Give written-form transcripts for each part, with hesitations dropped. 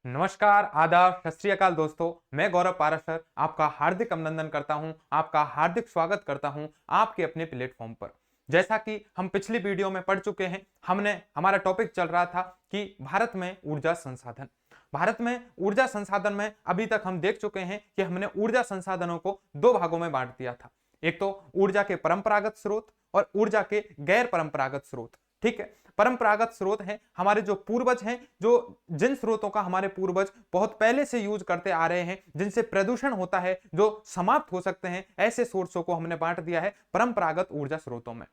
नमस्कार, आदाब, सत श्री अकाल दोस्तों। मैं गौरव पाराशर आपका हार्दिक अभिनंदन करता हूं, आपका हार्दिक स्वागत करता हूं आपके अपने प्लेटफॉर्म पर। जैसा कि हम पिछली वीडियो में पढ़ चुके हैं, हमारा टॉपिक चल रहा था कि भारत में ऊर्जा संसाधन। भारत में ऊर्जा संसाधन में अभी तक हम देख चुके हैं कि हमने ऊर्जा संसाधनों को दो भागों में बांट दिया था। एक तो ऊर्जा के परंपरागत स्रोत और ऊर्जा के गैर परंपरागत स्रोत। ठीक है, परंपरागत स्रोत हैं हमारे जो पूर्वज हैं, जो जिन स्रोतों का हमारे पूर्वज बहुत पहले से यूज करते आ रहे हैं, जिनसे प्रदूषण होता है, जो समाप्त हो सकते हैं, ऐसे सोर्सों को हमने बांट दिया है परंपरागत ऊर्जा स्रोतों में।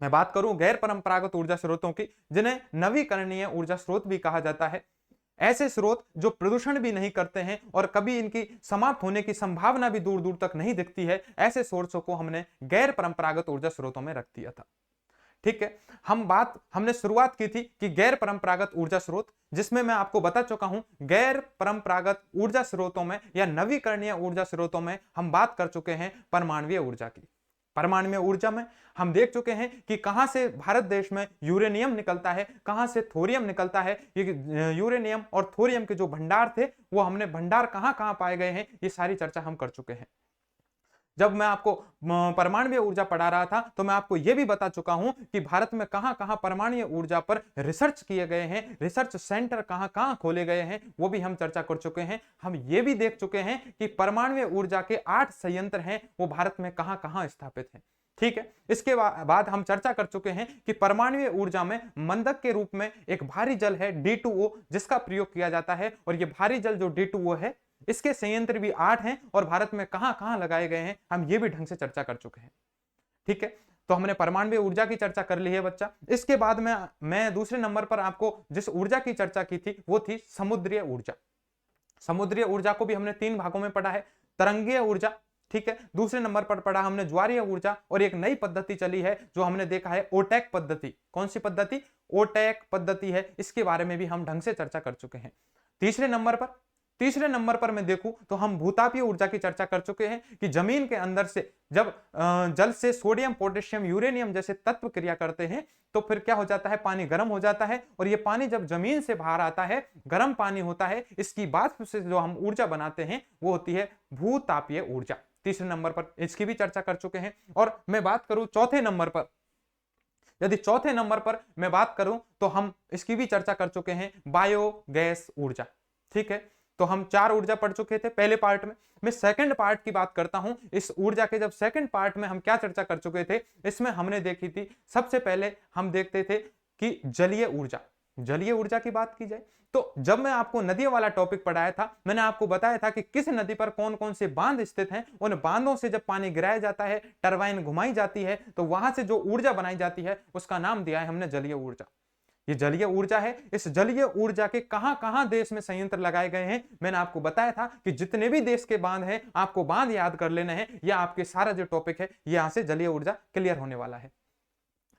मैं बात करूं गैर परंपरागत ऊर्जा स्रोतों की, जिन्हें नवीकरणीय ऊर्जा स्रोत भी कहा जाता है। ऐसे स्रोत जो प्रदूषण भी नहीं करते हैं और कभी इनकी समाप्त होने की संभावना भी दूर दूर तक नहीं दिखती है, ऐसे सोर्सों को हमने गैर परंपरागत ऊर्जा स्रोतों में रख दिया था। ठीक है, हमने शुरुआत की थी कि गैर परंपरागत ऊर्जा स्रोत, जिसमें मैं आपको बता चुका हूं गैर परंपरागत ऊर्जा स्रोतों में या नवीकरणीय ऊर्जा स्रोतों में हम बात कर चुके हैं परमाणुीय ऊर्जा की। परमाणुीय ऊर्जा में हम देख चुके हैं कि कहां से भारत देश में यूरेनियम निकलता है, कहां से थोरियम निकलता है। ये यूरेनियम और थोरियम के जो भंडार थे, वो हमने भंडार कहां कहां पाए गए हैं, ये सारी चर्चा हम कर चुके हैं। जब मैं आपको परमाणुीय ऊर्जा पढ़ा रहा था, तो मैं आपको यह भी बता चुका हूं कि भारत में कहां कहां परमाणुीय ऊर्जा पर रिसर्च किए गए हैं, रिसर्च सेंटर कहां कहां खोले गए हैं, वो भी हम चर्चा कर चुके हैं। हम ये भी देख चुके हैं कि परमाणुीय ऊर्जा के 8 संयंत्र हैं, वो भारत में कहां कहां स्थापित हैं। ठीक है, इसके बाद हम चर्चा कर चुके हैं कि परमाणुीय ऊर्जा में मंदक के रूप में एक भारी जल है D2O, जिसका प्रयोग किया जाता है। और ये भारी जल जो D2O है, इसके संयंत्र भी 8 हैं और भारत में कहां कहां लगाए गए हैं, हम ये भी ढंग से चर्चा कर चुके हैं। ठीक है, तो हमने परमाणुीय ऊर्जा की चर्चा कर ली है बच्चा। इसके बाद में मैं दूसरे नंबर पर आपको जिस ऊर्जा की चर्चा की थी, वो थी समुद्रीय ऊर्जा। समुद्रीय ऊर्जा को भी हमने 3 भागों में पढ़ा है। तरंगीय ऊर्जा, ठीक है, दूसरे नंबर पर पढ़ा हमने ज्वारीय ऊर्जा, और एक नई पद्धति चली है जो हमने देखा है ओटेक पद्धति। कौन सी पद्धति? ओटेक पद्धति है। इसके बारे में भी हम ढंग से चर्चा कर चुके हैं। तीसरे नंबर पर मैं देखूं तो हम भूतापीय ऊर्जा की चर्चा कर चुके हैं कि जमीन के अंदर से जब जल से सोडियम, पोटेशियम, यूरेनियम जैसे तत्व क्रिया करते हैं, तो फिर क्या हो जाता है? पानी गर्म हो जाता है, और ये पानी जब जमीन से बाहर आता है, गर्म पानी होता है, इसकी वाष्प से जो हम ऊर्जा बनाते हैं, वो होती है भूतापीय ऊर्जा। तीसरे नंबर पर इसकी भी चर्चा कर चुके हैं। और मैं बात करूं चौथे नंबर पर, यदि चौथे नंबर पर मैं बात करूं तो हम इसकी भी चर्चा कर चुके हैं, बायोगैस ऊर्जा। ठीक है, तो हम 4 ऊर्जा पढ़ चुके थे पहले पार्ट में। मैं सेकंड पार्ट की बात करता हूं। इस ऊर्जा के जब सेकंड पार्ट में हम क्या चर्चा कर चुके थे, इसमें हमने देखी थी, सबसे पहले हम देखते थे कि जलीय ऊर्जा। जलीय ऊर्जा की बात की जाए तो जब मैं आपको नदियों वाला टॉपिक पढ़ाया था, मैंने आपको बताया था कि किस नदी पर कौन कौन से बांध स्थित हैं। उन बांधों से जब पानी गिराया जाता है, टरबाइन घुमाई जाती है, तो वहां से जो ऊर्जा बनाई जाती है, उसका नाम दिया है हमने जलीय ऊर्जा। ये जलीय ऊर्जा है। इस जलीय ऊर्जा के कहां कहां देश में संयंत्र लगाए गए हैं, मैंने आपको बताया था कि जितने भी देश के बांध हैं, आपको बांध याद कर लेना है, या आपके सारा जो टॉपिक है, यहां से जलीय ऊर्जा क्लियर होने वाला है।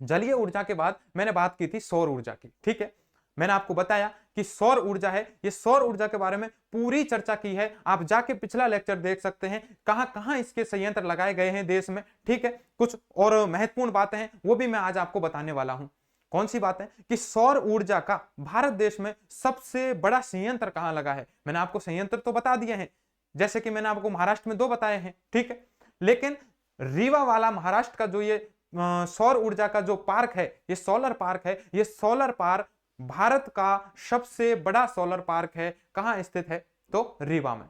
जलीय ऊर्जा के बाद मैंने बात की थी सौर ऊर्जा की। ठीक है, मैंने आपको बताया कि सौर ऊर्जा है, ये सौर ऊर्जा के बारे में पूरी चर्चा की है। आप जाके पिछला लेक्चर देख सकते हैं, कहां कहां इसके संयंत्र लगाए गए हैं देश में। ठीक है, कुछ और महत्वपूर्ण बातें हैं, वो भी मैं आज आपको बताने वाला हूं। कौन सी बात है? कि सौर ऊर्जा का भारत देश में सबसे बड़ा संयंत्र कहां लगा है। मैंने आपको संयंत्र तो बता दिए हैं, जैसे कि मैंने आपको महाराष्ट्र में 2 बताए हैं। ठीक है, लेकिन रीवा वाला महाराष्ट्र का जो ये सौर ऊर्जा का जो पार्क है, ये सोलर पार्क है, ये सोलर पार्क भारत का सबसे बड़ा सोलर पार्क है। कहां स्थित है? तो रीवा में।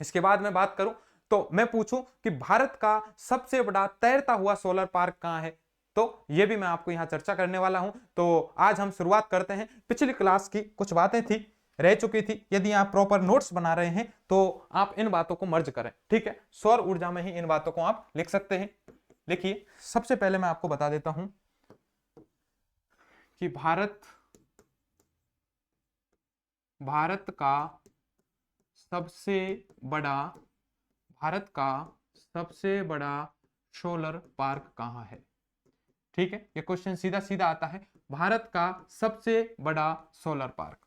इसके बाद मैं बात करूं तो मैं पूछूं कि भारत का सबसे बड़ा तैरता हुआ सोलर पार्क कहां है, तो यह भी मैं आपको यहां चर्चा करने वाला हूं। तो आज हम शुरुआत करते हैं। पिछली क्लास की कुछ बातें थी, रह चुकी थी। यदि आप प्रॉपर नोट्स बना रहे हैं तो आप इन बातों को मर्ज करें। ठीक है, सौर ऊर्जा में ही इन बातों को आप लिख सकते हैं। देखिए, सबसे पहले मैं आपको बता देता हूं कि भारत का सबसे बड़ा सोलर पार्क कहां है। ठीक है, ये क्वेश्चन सीधा सीधा आता है। भारत का सबसे बड़ा सोलर पार्क,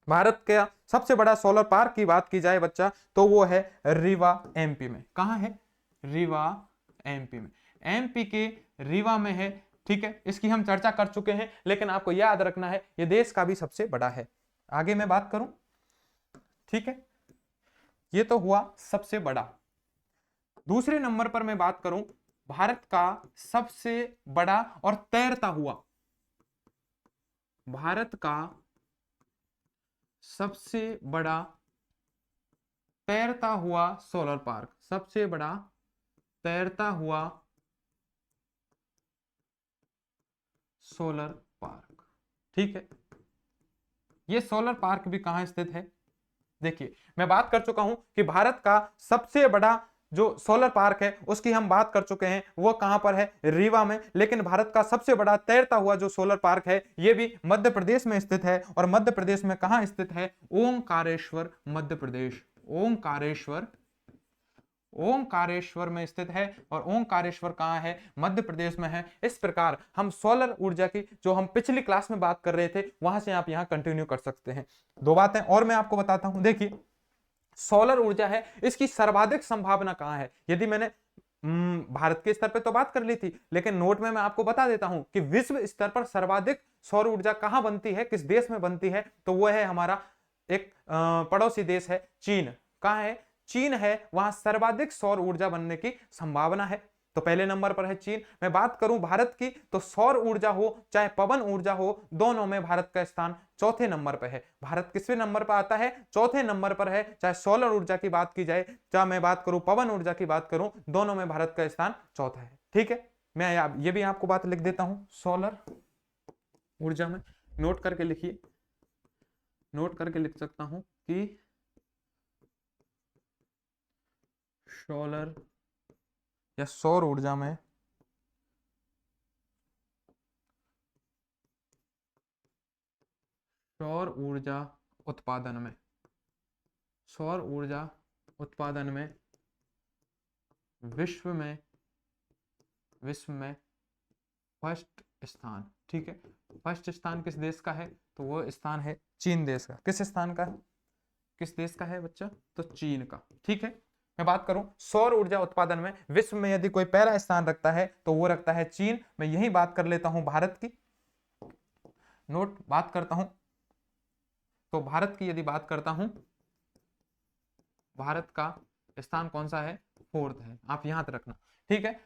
भारत का सबसे बड़ा सोलर पार्क की बात की जाए बच्चा, तो वो है रीवा एमपी में। कहां है? रीवा एमपी में। एमपी के रीवा में है। ठीक है, इसकी हम चर्चा कर चुके हैं, लेकिन आपको याद रखना है, ये देश का भी सबसे बड़ा है। आगे मैं बात करूं ठीक है, ये तो हुआ सबसे बड़ा। दूसरे नंबर पर मैं बात करूं भारत का सबसे बड़ा और तैरता हुआ, भारत का सबसे बड़ा तैरता हुआ सोलर पार्क, सबसे बड़ा तैरता हुआ सोलर पार्क। ठीक है, ये सोलर पार्क भी कहां स्थित है? देखिए, मैं बात कर चुका हूं कि भारत का सबसे बड़ा जो सोलर पार्क है उसकी हम बात कर चुके हैं, वो कहां पर है? रीवा में। लेकिन भारत का सबसे बड़ा तैरता हुआ जो सोलर पार्क है ये भी मध्य प्रदेश में स्थित है। और मध्य प्रदेश में कहां स्थित है? ओंकारेश्वर, मध्य प्रदेश। ओंकारेश्वर, ओंकारेश्वर में स्थित है। और ओंकारेश्वर कहां है? मध्य प्रदेश में है। इस प्रकार हम सोलर ऊर्जा की जो हम पिछली क्लास में बात कर रहे थे वहां से आप यहां कंटिन्यू कर सकते हैं। दो बातें और मैं आपको बताता हूं। देखिए, सोलर ऊर्जा है, इसकी सर्वाधिक संभावना कहां है? यदि मैंने भारत के स्तर पर तो बात कर ली थी, लेकिन नोट में मैं आपको बता देता हूं कि विश्व स्तर पर सर्वाधिक सौर ऊर्जा कहां बनती है, किस देश में बनती है? तो वह है हमारा एक पड़ोसी देश है चीन। कहां है? चीन है, वहां सर्वाधिक सौर ऊर्जा बनने की संभावना है। तो पहले नंबर पर है चीन। मैं बात करूं भारत की तो सौर ऊर्जा हो चाहे पवन ऊर्जा हो, दोनों में भारत का स्थान चौथे नंबर पर है। भारत किसवें नंबर पर आता है? चौथे नंबर पर है। चाहे सोलर ऊर्जा की बात की जाए, चाहे मैं बात करूं पवन ऊर्जा की बात करूं, दोनों में भारत का स्थान चौथा है। ठीक है, मैं ये भी आपको बात लिख देता हूं। सोलर ऊर्जा में नोट करके लिखिए, नोट करके लिख सकता हूं कि सोलर या सौर ऊर्जा में सौर ऊर्जा उत्पादन में, सौर ऊर्जा उत्पादन में विश्व में फर्स्ट स्थान। ठीक है, फर्स्ट स्थान किस देश का है? तो वो स्थान है चीन देश का। किस स्थान का? किस देश का है बच्चा? तो चीन का। ठीक है, मैं बात करूं सौर ऊर्जा उत्पादन में विश्व में यदि कोई पहला स्थान रखता है तो वो रखता है चीन। मैं यही बात कर लेता हूं भारत की, नोट बात करता हूं। तो भारत की यदि बात करता हूं, भारत का स्थान कौन सा है? फोर्थ है, आप यहां तक रखना। ठीक है,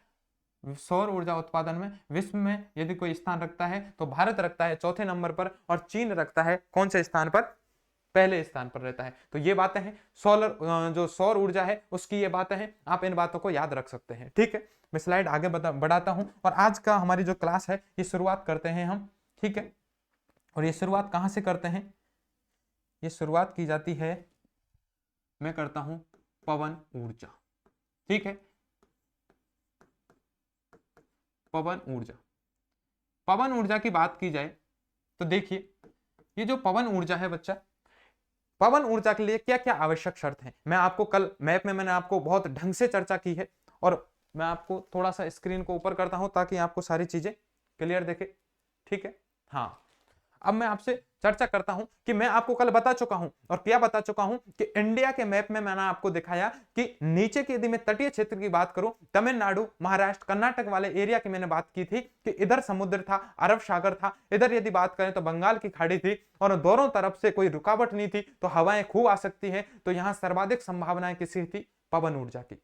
सौर ऊर्जा उत्पादन में विश्व में यदि कोई स्थान रखता है तो भारत रखता है चौथे नंबर पर, और चीन रखता है कौन से स्थान पर? पहले स्थान पर रहता है। तो ये बातें हैं सोलर जो सौर ऊर्जा है उसकी, ये बातें हैं, आप इन बातों को याद रख सकते हैं। ठीक है, मैं स्लाइड आगे बढ़ाता हूं और आज का हमारी जो क्लास है ये शुरुआत करते हैं हम। ठीक है, और ये शुरुआत कहां से करते हैं? ये शुरुआत की जाती है, मैं करता हूं पवन ऊर्जा। ठीक है, पवन ऊर्जा। पवन ऊर्जा की बात की जाए तो देखिए, ये जो पवन ऊर्जा है बच्चा, पवन ऊर्जा के लिए क्या क्या आवश्यक शर्त है मैं आपको कल मैप में मैंने आपको बहुत ढंग से चर्चा की है। और मैं आपको थोड़ा सा स्क्रीन को ऊपर करता हूं ताकि आपको सारी चीजें क्लियर दिखे। ठीक है, हाँ, अब मैं आपसे चर्चा करता हूं कि मैं आपको कल बता चुका हूं और क्या बता चुका हूं कि इंडिया के मैप में मैंने आपको दिखाया कि नीचे की यदि मैं तटीय क्षेत्र की बात करूं, तमिलनाडु, महाराष्ट्र, कर्नाटक वाले एरिया की मैंने बात की थी कि इधर समुद्र था, अरब सागर था, इधर यदि बात करें तो बंगाल की खाड़ी थी और दोनों तरफ से कोई रुकावट नहीं थी, तो हवाएं खूब आ सकती है। तो यहां सर्वाधिक संभावनाएं किसी थी? पवन ऊर्जा की।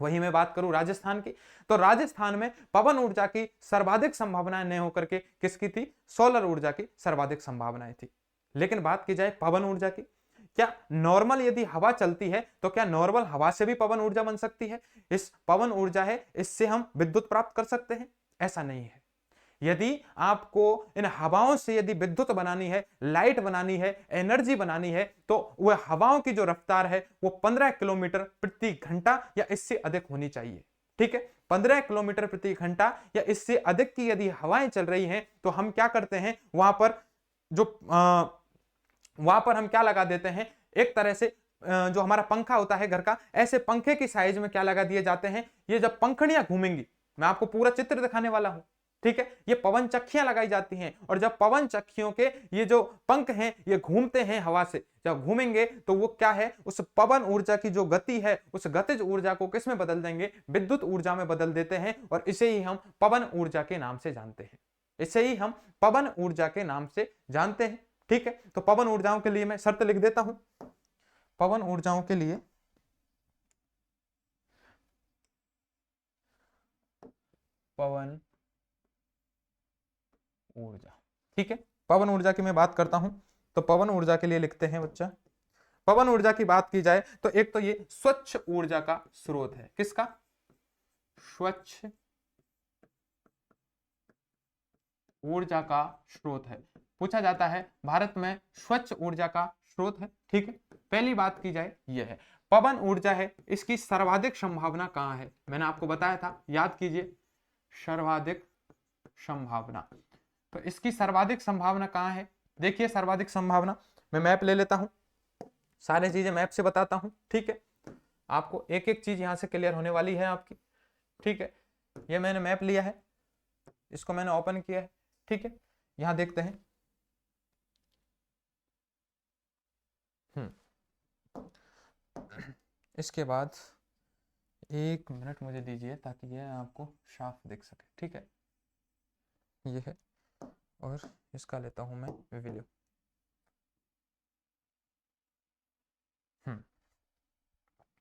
वही मैं बात करूं राजस्थान की, तो राजस्थान में पवन ऊर्जा की सर्वाधिक संभावनाएं नहीं होकर के किसकी थी? सोलर ऊर्जा की सर्वाधिक संभावनाएं थी। लेकिन बात की जाए पवन ऊर्जा की, क्या नॉर्मल यदि हवा चलती है तो क्या नॉर्मल हवा से भी पवन ऊर्जा बन सकती है? इस पवन ऊर्जा है, इससे हम विद्युत प्राप्त कर सकते हैं? ऐसा नहीं है। यदि आपको इन हवाओं से यदि विद्युत बनानी है, लाइट बनानी है, एनर्जी बनानी है, तो वह हवाओं की जो रफ्तार है वो 15 किलोमीटर प्रति घंटा या इससे अधिक होनी चाहिए। ठीक है, 15 किलोमीटर प्रति घंटा या इससे अधिक की यदि हवाएं चल रही हैं तो हम क्या करते हैं, वहां पर हम क्या लगा देते हैं, एक तरह से जो हमारा पंखा होता है घर का, ऐसे पंखे की साइज में क्या लगा दिए जाते हैं, ये जब पंखड़ियां घूमेंगी, मैं आपको पूरा चित्र दिखाने वाला हूं। ठीक है, ये पवन चक्कियां लगाई जाती हैं और जब पवन चक्कियों के ये जो पंख हैं ये घूमते हैं हवा से, जब घूमेंगे तो वो क्या है, उस पवन ऊर्जा की जो गति है उस गतिज ऊर्जा को किस में बदल देंगे? विद्युत ऊर्जा में बदल देते हैं और इसे ही हम पवन ऊर्जा के नाम से जानते हैं। इसे ही हम पवन ऊर्जा के नाम से जानते हैं। ठीक है, तो पवन ऊर्जाओं के लिए मैं शर्त लिख देता हूं। पवन ऊर्जाओं के लिए पवन ऊर्जा, ठीक है। पवन ऊर्जा की मैं बात करता हूं तो पवन ऊर्जा के लिए लिखते हैं बच्चा, पवन ऊर्जा की बात की जाए तो एक तो ये स्वच्छ ऊर्जा का स्रोत है। किसका? स्वच्छ ऊर्जा का स्रोत है। पूछा जाता है भारत में स्वच्छ ऊर्जा का स्रोत है, ठीक है। पहली बात की जाए यह है पवन ऊर्जा है, इसकी सर्वाधिक संभावना कहां है? मैंने आपको बताया था, याद कीजिए, सर्वाधिक संभावना। तो इसकी सर्वाधिक संभावना कहां है? देखिए सर्वाधिक संभावना, मैं मैप ले लेता हूं, सारी चीजें मैप से बताता हूं, ठीक है। आपको एक एक चीज यहां से क्लियर होने वाली है आपकी, ठीक है। ये मैंने मैप लिया है, इसको मैंने ओपन किया है, ठीक है। यहां देखते हैं, इसके बाद 1 मिनट मुझे दीजिए ताकि यह आपको साफ दिख सके, ठीक है। ये है, और इसका लेता हूं मैं वीडियो।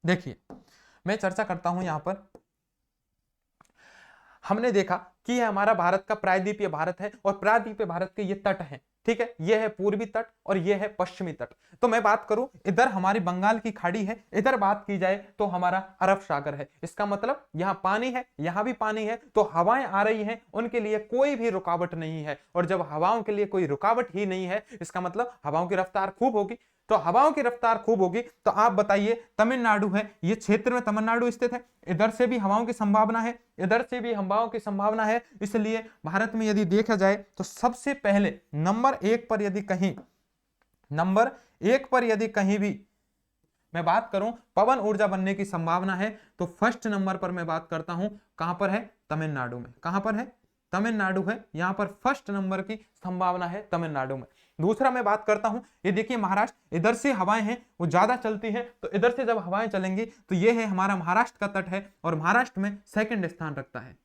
देखिए मैं चर्चा करता हूं यहां पर। हमने देखा कि यह हमारा भारत का प्रायद्वीपीय भारत है और प्रायद्वीपीय भारत के ये तट हैं, ठीक है। ये है पूर्वी तट और ये है पश्चिमी तट। तो मैं बात करूं, इधर हमारी बंगाल की खाड़ी है, इधर बात की जाए तो हमारा अरब सागर है। इसका मतलब यहां पानी है, यहां भी पानी है, तो हवाएं आ रही हैं, उनके लिए कोई भी रुकावट नहीं है। और जब हवाओं के लिए कोई रुकावट ही नहीं है, इसका मतलब हवाओं की रफ्तार खूब होगी। तो हवाओं की रफ्तार खूब होगी, तो आप बताइए, तमिलनाडु है, ये क्षेत्र में तमिलनाडु स्थित है, इधर से भी हवाओं की संभावना है, इधर से भी हवाओं की संभावना है। इसलिए भारत में यदि देखा जाए तो सबसे पहले नंबर 1 पर यदि कहीं, नंबर 1 पर यदि कहीं भी मैं बात करूं पवन ऊर्जा बनने की संभावना है, तो फर्स्ट नंबर पर मैं बात करता हूं, कहां पर है? तमिलनाडु में। कहां पर है? तमिलनाडु है, यहां पर फर्स्ट नंबर की संभावना है तमिलनाडु में। दूसरा मैं बात करता हूं, ये देखिए महाराष्ट्र, इधर से हवाएं हैं वो ज्यादा चलती हैं, तो इधर से जब हवाएं चलेंगी तो ये है हमारा महाराष्ट्र का तट है, और महाराष्ट्र में सेकंड स्थान रखता है।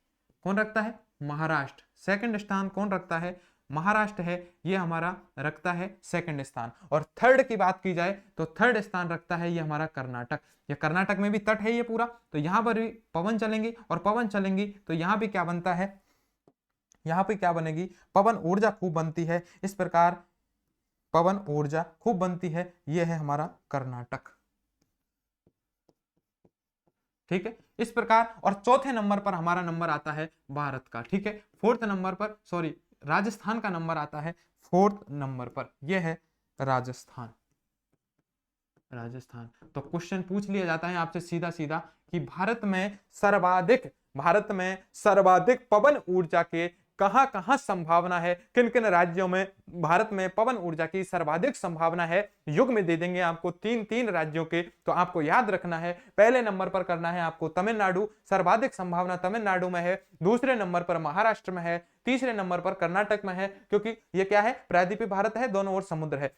कौन रखता है? महाराष्ट्र। सेकंड स्थान कौन रखता है? महाराष्ट्र है, ये हमारा रखता है सेकंड स्थान। और थर्ड की बात की जाए तो थर्ड स्थान रखता है ये हमारा कर्नाटक। ये कर्नाटक में भी तट है ये पूरा, तो यहां पर भी पवन चलेंगी, और पवन चलेंगी तो यहां भी क्या बनता है? यहां पे क्या बनेगी? पवन ऊर्जा खूब बनती है। इस प्रकार पवन ऊर्जा खूब बनती है, यह है हमारा कर्नाटक, ठीक है। इस प्रकार, और चौथे नंबर पर हमारा नंबर आता है भारत का, ठीक है। फोर्थ नंबर पर, सॉरी, राजस्थान का नंबर आता है फोर्थ नंबर पर, यह है राजस्थान। राजस्थान। तो क्वेश्चन पूछ लिया जाता है आपसे सीधा सीधा कि भारत में सर्वाधिक पवन ऊर्जा के कहां कहां संभावना है, किन किन राज्यों में भारत में पवन ऊर्जा की सर्वाधिक संभावना है। युग में दे देंगे आपको तीन तीन राज्यों के, तो आपको याद रखना है, पहले नंबर पर करना है आपको तमिलनाडु, सर्वाधिक संभावना तमिलनाडु में है। दूसरे नंबर पर महाराष्ट्र में है। तीसरे नंबर पर कर्नाटक में है, क्योंकि ये क्या है? प्रायद्वीपीय भारत है, दोनों ओर समुद्र है।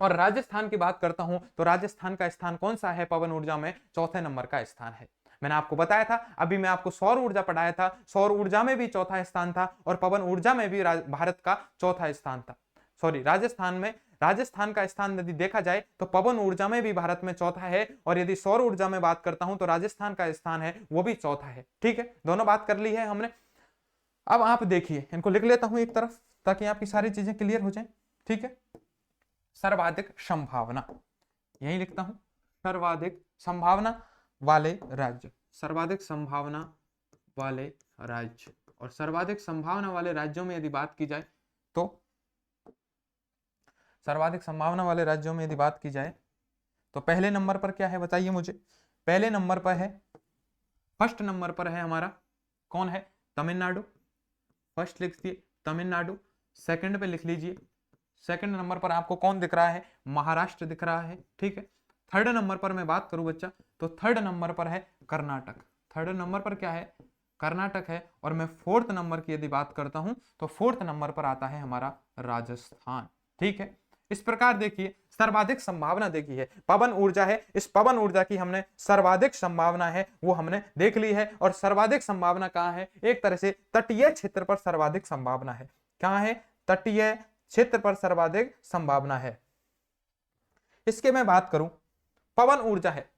और राजस्थान की बात करता हूं तो राजस्थान का स्थान कौन सा है पवन ऊर्जा में? चौथे नंबर का स्थान है। मैंने आपको बताया था, अभी मैं आपको सौर ऊर्जा पढ़ाया था, सौर ऊर्जा में भी चौथा स्थान था, और पवन ऊर्जा में भी भारत का चौथा स्थान था। सॉरी, राजस्थान का स्थान यदि देखा जाए तो पवन ऊर्जा में भी भारत में चौथा है, और यदि सौर ऊर्जा में बात करता हूं तो राजस्थान का स्थान है वो भी चौथा है, ठीक है। दोनों बात कर ली है हमने। अब आप देखिए, इनको लिख लेता हूं एक तरफ ताकि आपकी सारी चीजें क्लियर हो जाए, ठीक है। सर्वाधिक संभावना, यही लिखता हूं, सर्वाधिक संभावना वाले राज्य, सर्वाधिक संभावना वाले राज्य। और सर्वाधिक संभावना वाले राज्यों में यदि बात की जाए तो सर्वाधिक संभावना वाले राज्यों में यदि बात की जाए तो पहले नंबर पर क्या है बताइए मुझे? पहले नंबर पर है, फर्स्ट नंबर पर है हमारा, कौन है? तमिलनाडु। फर्स्ट लिख दिए तमिलनाडु। सेकंड पे लिख लीजिए, सेकंड नंबर पर आपको कौन दिख रहा है? महाराष्ट्र दिख रहा है, ठीक है। थर्ड नंबर पर मैं बात करूं बच्चा तो थर्ड नंबर पर है कर्नाटक। थर्ड नंबर पर क्या है? कर्नाटक है। और मैं फोर्थ नंबर की यदि बात करता हूं तो फोर्थ नंबर पर आता है हमारा राजस्थान, ठीक है। इस प्रकार देखिए, सर्वाधिक संभावना देखी है, पवन ऊर्जा है, इस पवन ऊर्जा की हमने सर्वाधिक संभावना है वो हमने देख ली है। और सर्वाधिक संभावना कहां है? एक तरह से तटीय क्षेत्र पर सर्वाधिक संभावना है। कहां है? तटीय क्षेत्र पर सर्वाधिक संभावना है। इसके मैं बात करूं पवन ऊर्जा है,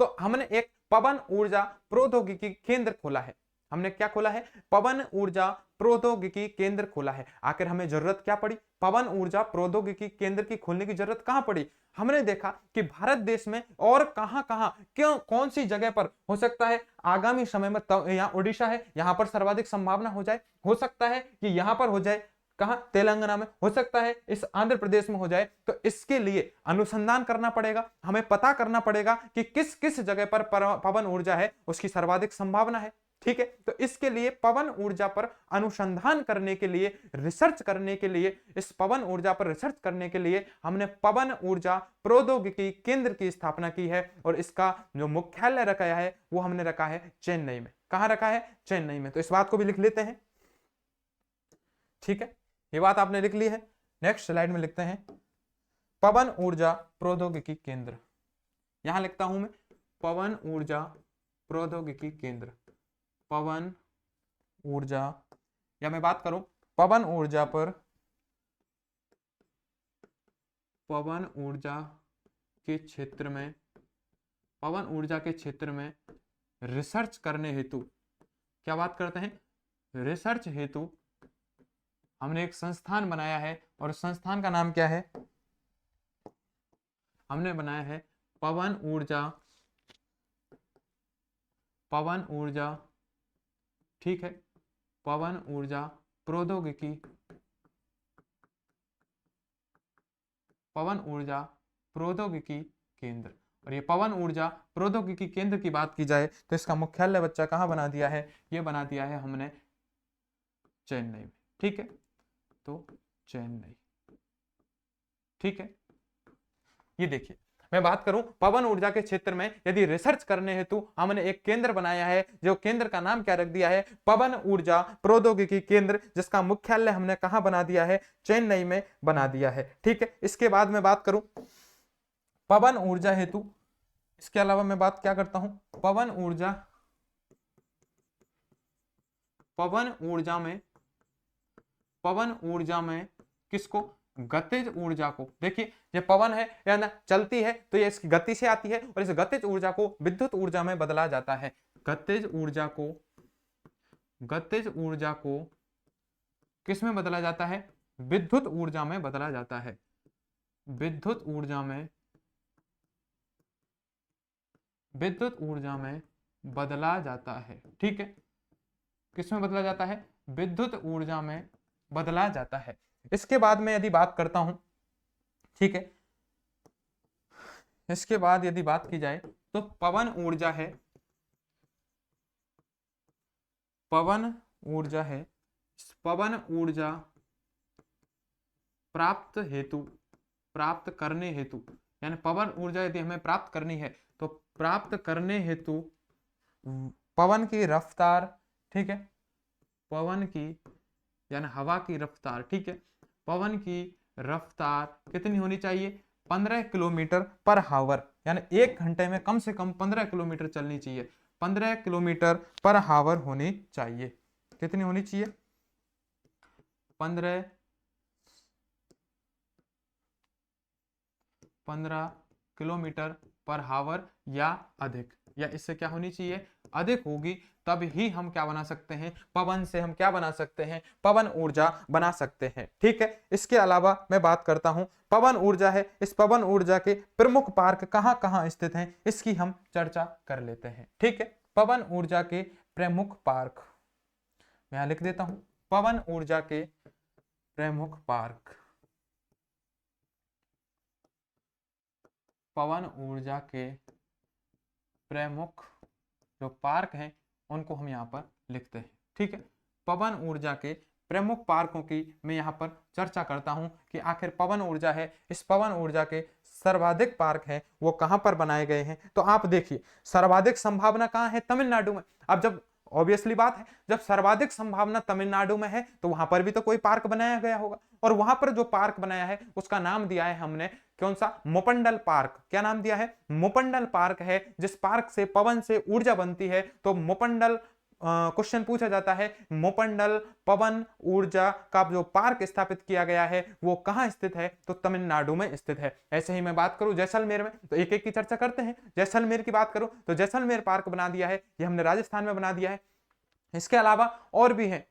तो हमने एक पवन ऊर्जा प्रौद्योगिकी केंद्र खोला है। हमने क्या खोला है? पवन ऊर्जा प्रौद्योगिकी केंद्र खोला है। आखिर हमें जरूरत क्या पड़ी? पवन ऊर्जा प्रौद्योगिकी केंद्र की खोलने की जरूरत कहां पड़ी? हमने देखा कि भारत देश में और कहां क्यों, कौन सी जगह पर हो सकता है आगामी समय में, यहाँ उड़ीसा है, यहां पर सर्वाधिक संभावना हो सकता है कि यहां पर हो जाए, कहां? तेलंगाना में हो सकता है, इस आंध्र प्रदेश में हो जाए। तो इसके लिए अनुसंधान करना पड़ेगा, हमें पता करना पड़ेगा कि किस किस जगह पर पवन ऊर्जा है, उसकी सर्वाधिक संभावना है। ठीक है, तो इसके लिए पवन ऊर्जा पर अनुसंधान करने के लिए, रिसर्च करने के लिए, इस पवन ऊर्जा पर रिसर्च करने के लिए हमने पवन ऊर्जा प्रौद्योगिकी केंद्र की स्थापना की है। और इसका जो मुख्यालय रखा है वो हमने रखा है चेन्नई में। कहां रखा है? चेन्नई में। तो इस बात को भी लिख लेते हैं। ठीक है, ये बात आपने लिख ली है। नेक्स्ट स्लाइड में लिखते हैं पवन ऊर्जा प्रौद्योगिकी केंद्र। यहां लिखता हूं मैं पवन ऊर्जा प्रौद्योगिकी केंद्र। पवन ऊर्जा, या मैं बात करूं पवन ऊर्जा पर, पवन ऊर्जा के क्षेत्र में, पवन ऊर्जा के क्षेत्र में रिसर्च करने हेतु, क्या बात करते हैं? रिसर्च हेतु हमने एक संस्थान बनाया है। और संस्थान का नाम क्या है? हमने बनाया है पवन ऊर्जा, पवन ऊर्जा, ठीक है, पवन ऊर्जा प्रौद्योगिकी, पवन ऊर्जा प्रौद्योगिकी केंद्र। और ये पवन ऊर्जा प्रौद्योगिकी केंद्र की बात की जाए तो इसका मुख्यालय बच्चा कहां बना दिया है? ये बना दिया है हमने चेन्नई में। ठीक है, तो चेन्नई। ठीक है, ये देखिए, मैं बात करूं पवन ऊर्जा के क्षेत्र में यदि रिसर्च करने हेतु हमने एक केंद्र बनाया है, जो केंद्र का नाम क्या रख दिया है? पवन ऊर्जा प्रौद्योगिकी केंद्र, जिसका मुख्यालय हमने कहां बना दिया है? चेन्नई में बना दिया है। ठीक है, इसके बाद मैं बात करूं पवन ऊर्जा हेतु, इसके अलावा मैं बात क्या करता हूं? पवन ऊर्जा, पवन ऊर्जा में, पवन ऊर्जा में किसको? गतिज ऊर्जा को। देखिए, ये पवन है या ना, चलती है तो ये इसकी गति से आती है, और इस गतिज ऊर्जा को विद्युत ऊर्जा में बदला जाता है। गतिज ऊर्जा को, गतिज ऊर्जा को किस में बदला जाता है? विद्युत ऊर्जा में बदला जाता है। विद्युत ऊर्जा में, विद्युत ऊर्जा में बदला जाता है। ठीक है, किस में बदला जाता है? विद्युत ऊर्जा में बदला जाता है। इसके बाद में यदि बात करता हूं, ठीक है, इसके बाद यदि बात की जाए तो पवन ऊर्जा है, पवन ऊर्जा है, पवन ऊर्जा प्राप्त हेतु, प्राप्त करने हेतु, यानी पवन ऊर्जा यदि हमें प्राप्त करनी है तो प्राप्त करने हेतु पवन की रफ्तार, ठीक है, पवन की यानी हवा की रफ्तार, ठीक है, पवन की रफ्तार कितनी होनी चाहिए? 15 किलोमीटर पर हावर, यानी 1 घंटे में कम से कम 15 किलोमीटर चलनी चाहिए। 15 किलोमीटर पर हावर होनी चाहिए। कितनी होनी चाहिए? 15 किलोमीटर पर हावर या अधिक, या इससे क्या होनी चाहिए? अधिक होगी, तब ही हम क्या बना सकते हैं? पवन से हम क्या बना सकते हैं? पवन ऊर्जा बना सकते हैं। ठीक है, इसके अलावा मैं बात करता हूं पवन ऊर्जा है, इस पवन ऊर्जा के प्रमुख पार्क कहां कहां स्थित हैं, इसकी हम चर्चा कर लेते हैं। ठीक है, पवन ऊर्जा के प्रमुख पार्क मैं यहां लिख देता हूं, पवन ऊर्जा के प्रमुख पार्क, पवन ऊर्जा के प्रमुख जो पार्क हैं उनको हम यहाँ पर लिखते हैं। ठीक है, पवन ऊर्जा के प्रमुख पार्कों की मैं यहाँ पर चर्चा करता हूँ कि आखिर पवन ऊर्जा है, इस पवन ऊर्जा के सर्वाधिक पार्क हैं वो कहाँ पर बनाए गए हैं। तो आप देखिए, सर्वाधिक संभावना कहाँ है? तमिलनाडु में। अब जब ऑब्वियसली बात है, जब सर्वाधिक संभावना तमिलनाडु में है तो वहां पर भी तो कोई पार्क बनाया गया होगा, और वहां पर जो पार्क बनाया है उसका नाम दिया है हमने कौन सा? मुपंडल पार्क। क्या नाम दिया है? मुपंडल पार्क है। जिस पार्क से पवन से ऊर्जा बनती है तो मुपंडल क्वेश्चन पूछा जाता है मोपंडल पवन ऊर्जा का जो पार्क स्थापित किया गया है वो कहाँ स्थित है, तो तमिलनाडु में स्थित है। ऐसे ही मैं बात करूं जैसलमेर में, तो एक एक की चर्चा करते हैं। जैसलमेर की बात करूं तो जैसलमेर पार्क बना दिया है, ये हमने राजस्थान में बना दिया है। इसके अलावा और भी है,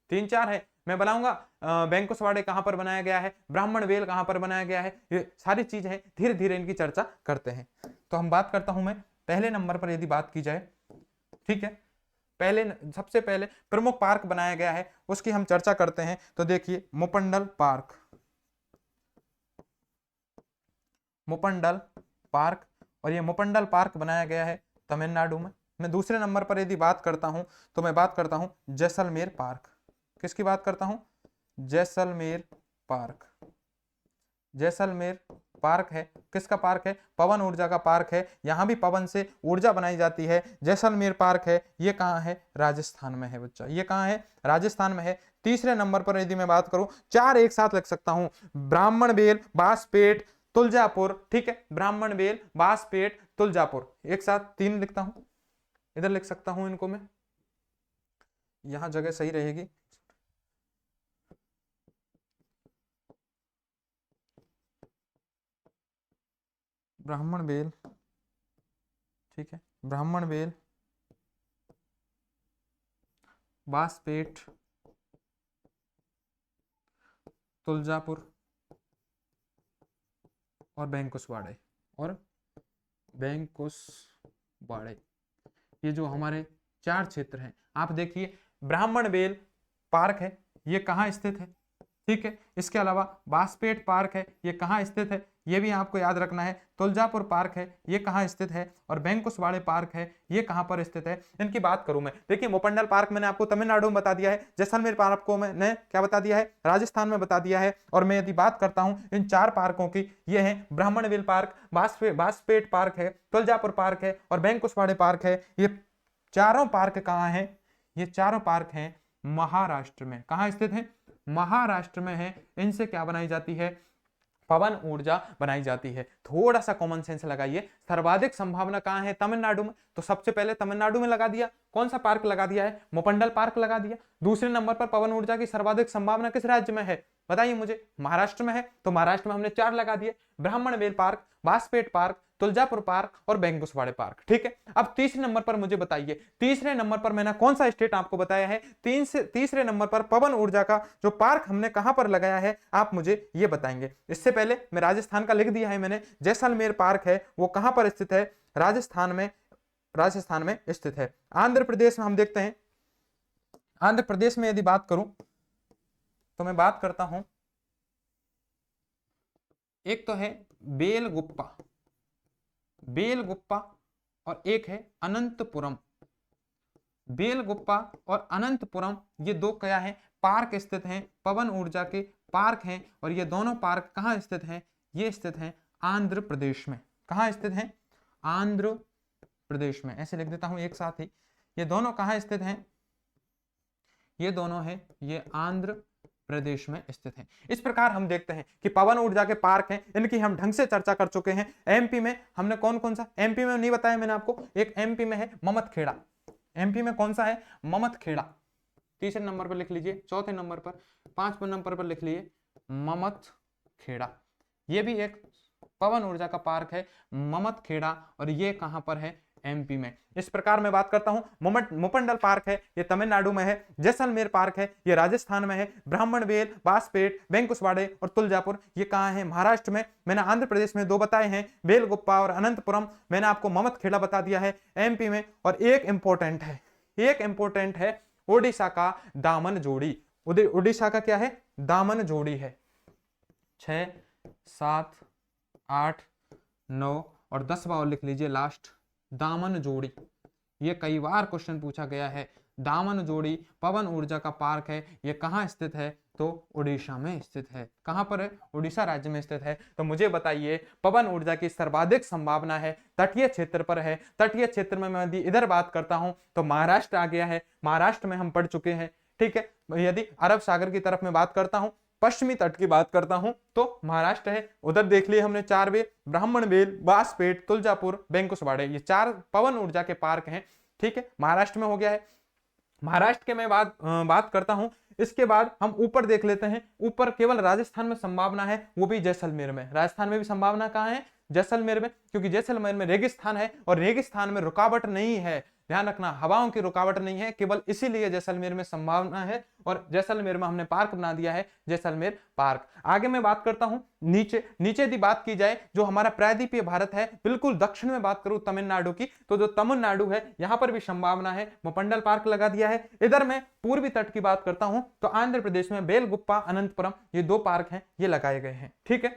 3-4 है, मैं बनाऊंगा। बैंकुसवाड़े कहां पर बनाया गया है, ब्राह्मण वेल कहां पर बनाया गया है, ये सारी चीजें हैं, धीरे धीरे इनकी चर्चा करते हैं। तो हम बात करता हूं मैं पहले नंबर पर यदि बात की जाए, ठीक है, सबसे पहले प्रमुख पार्क बनाया गया है उसकी हम चर्चा करते हैं। तो देखिए मोपंडल पार्क, मोपंडल पार्क, और ये मोपंडल पार्क बनाया गया है तमिलनाडु में। मैं दूसरे नंबर पर यदि बात करता हूं तो मैं बात करता हूं जैसलमेर पार्क। किसकी बात करता हूं, जैसलमेर पार्क। जैसलमेर पार्क है, किसका पार्क है, पवन ऊर्जा का पार्क है, यहां भी पवन से ऊर्जा बनाई जाती है। जैसलमेर पार्क है, ये कहां है, राजस्थान में है बच्चा, ये कहां है, राजस्थान में है। तीसरे नंबर पर यदि मैं बात करूं, 4 एक साथ लिख सकता हूं, ब्राह्मण बेल बासपेट तुलजापुर, ठीक है, ब्राह्मण बेल बासपेट तुलजापुर, एक साथ 3 लिखता हूं, इधर लिख सकता हूं इनको मैं, यहां जगह सही रहेगी। ब्राह्मण बेल, ठीक है, ब्राह्मण बेल बासपेट तुलजापुर और बैंकुसवाड़े, और बैंकुसवाड़े, ये जो हमारे 4 क्षेत्र हैं। आप देखिए ब्राह्मण बेल पार्क है, ये कहाँ स्थित है, ठीक है। इसके अलावा बासपेट पार्क है, ये कहाँ स्थित है, ये भी आपको याद रखना है। तुलजापुर पार्क है, ये कहाँ स्थित है, और बैंकुसवाड़े पार्क है, ये कहाँ पर स्थित है। इनकी बात करूं मैं, देखिए मोपंडल पार्क मैंने आपको तमिलनाडु में बता दिया है, जैसलमेर पार्क को मैंने क्या बता दिया है, राजस्थान में बता दिया है। और मैं यदि बात करता हूं इन 4 पार्कों की, ये है ब्राह्मणवेल पार्क, बासपेट पार्क है, तुलजापुर पार्क है और बैंकुसवाड़े पार्क है। ये चारों पार्क कहाँ हैं, ये चारों पार्क हैं महाराष्ट्र में। कहाँ स्थित है, महाराष्ट्र में है। इनसे क्या बनाई जाती है, पवन ऊर्जा बनाई जाती है। थोड़ा सा कॉमन सेंस लगाइए, सर्वाधिक संभावना कहां है, तमिलनाडु में, तो सबसे पहले तमिलनाडु में लगा दिया। कौन सा पार्क लगा दिया है, मोपंडल पार्क लगा दिया। दूसरे नंबर पर पवन ऊर्जा की सर्वाधिक संभावना किस राज्य में है, बताइए मुझे, महाराष्ट्र में है, तो महाराष्ट्र में हमने 4 लगा दिए, ब्राह्मणवेल पार्क, बासपेट पार्क, तुलजापुर पार्क और बैंकुसवाड़े पार्क, ठीक है। अब तीसरे नंबर पर मुझे बताइए, तीसरे नंबर पर मैंने कौन सा स्टेट आपको बताया है, तीसरे नंबर पर पवन ऊर्जा का जो पार्क हमने कहां पर लगाया है, आप मुझे ये बताएंगे। इससे पहले मैं राजस्थान का लिख दिया है मैंने, जैसलमेर पार्क है वो कहां पर स्थित है, राजस्थान में, राजस्थान में स्थित है। आंध्र प्रदेश में हम देखते हैं, आंध्र प्रदेश में यदि बात करूं तो मैं बात करता हूं, एक तो है बेलगुप्पा, बेलगुप्पा, और एक है अनंतपुरम। बेलगुप्पा और अनंतपुरम, ये 2 क्या है, पार्क स्थित हैं, पवन ऊर्जा के पार्क हैं। और ये दोनों पार्क कहाँ स्थित हैं, ये स्थित हैं आंध्र प्रदेश में। कहाँ स्थित हैं, आंध्र प्रदेश में। ऐसे लिख देता हूं एक साथ ही, ये दोनों कहाँ स्थित हैं, ये दोनों है, ये आंध्र प्रदेश में स्थित है। इस प्रकार हम देखते हैं कि पवन ऊर्जा के पार्क हैं, इनकी हम ढंग से चर्चा कर चुके हैं। एमपी में हमने कौन कौन सा, एमपी में नहीं बताया मैंने आपको, एक एमपी में है ममतखेड़ा, एमपी में कौन सा है, ममतखेड़ा, तीसरे नंबर पर लिख लीजिए, चौथे नंबर पर, 5वें नंबर पर लिख लीजिए ममतखेड़ा। ये भी एक पवन ऊर्जा का पार्क है ममतखेड़ा, और ये कहां पर है, एमपी में। इस प्रकार मैं बात करता हूं, मोपंडल पार्क है ये तमिलनाडु में है, जैसलमेर पार्क है ये राजस्थान में है, ब्राह्मणवेल, बासपेट, बैंकुसवाड़े और तुलजापुर ये कहां है, महाराष्ट्र में। मैंने आंध्र प्रदेश में 2 बताए हैं, बेलगुप्पा और अनंतपुरम। मैंने आपको ममतखेड़ा बता दिया है एमपी में। और एक इंपॉर्टेंट है, एक इंपॉर्टेंट है ओडिशा का दामन जोड़ी। उड़ीसा का क्या है, दामन जोड़ी है। 6, 7, 8, 9 और 10वां और लिख लीजिए लास्ट, दामन जोड़ी। ये कई बार क्वेश्चन पूछा गया है, दामन जोड़ी पवन ऊर्जा का पार्क है, ये कहाँ स्थित है, तो उड़ीसा में स्थित है। कहां पर है, उड़ीसा राज्य में स्थित है। तो मुझे बताइए पवन ऊर्जा की सर्वाधिक संभावना है तटीय क्षेत्र पर है। तटीय क्षेत्र में मैं यदि इधर बात करता हूं तो महाराष्ट्र आ गया है, महाराष्ट्र में हम पढ़ चुके हैं, ठीक है। यदि अरब सागर की तरफ में बात करता हूं, पश्चिमी तट की बात करता हूं तो महाराष्ट्र है। उधर देख लिए हमने 4 वे, ब्राह्मणवेल, बासपेट, तुलजापुर, बैंकुसवाड़े, ये 4 पवन ऊर्जा के पार्क हैं, ठीक है, महाराष्ट्र में हो गया है। महाराष्ट्र के मैं बात करता हूं। इसके बाद हम ऊपर देख लेते हैं। ऊपर केवल राजस्थान में संभावना है, वो भी जैसलमेर में। राजस्थान में भी संभावना कहां है? जैसलमेर में, क्योंकि जैसलमेर में रेगिस्तान है और रेगिस्तान में रुकावट नहीं है। ध्यान रखना, हवाओं की रुकावट नहीं है, केवल इसीलिए जैसलमेर में संभावना है। और जैसलमेर में हमने पार्क बना दिया है, जैसलमेर पार्क। आगे मैं बात करता हूं नीचे। नीचे यदि बात की जाए, जो हमारा प्रायद्वीपीय भारत है, बिल्कुल दक्षिण में बात करूं तमिलनाडु की, तो जो तमिलनाडु है यहां पर भी संभावना है, मोपंडल पार्क लगा दिया है। इधर मैं पूर्वी तट की बात करता हूं तो आंध्र प्रदेश में बेलगुप्पा, अनंतपुरम, ये 2 पार्क हैं, ये लगाए गए हैं। ठीक है।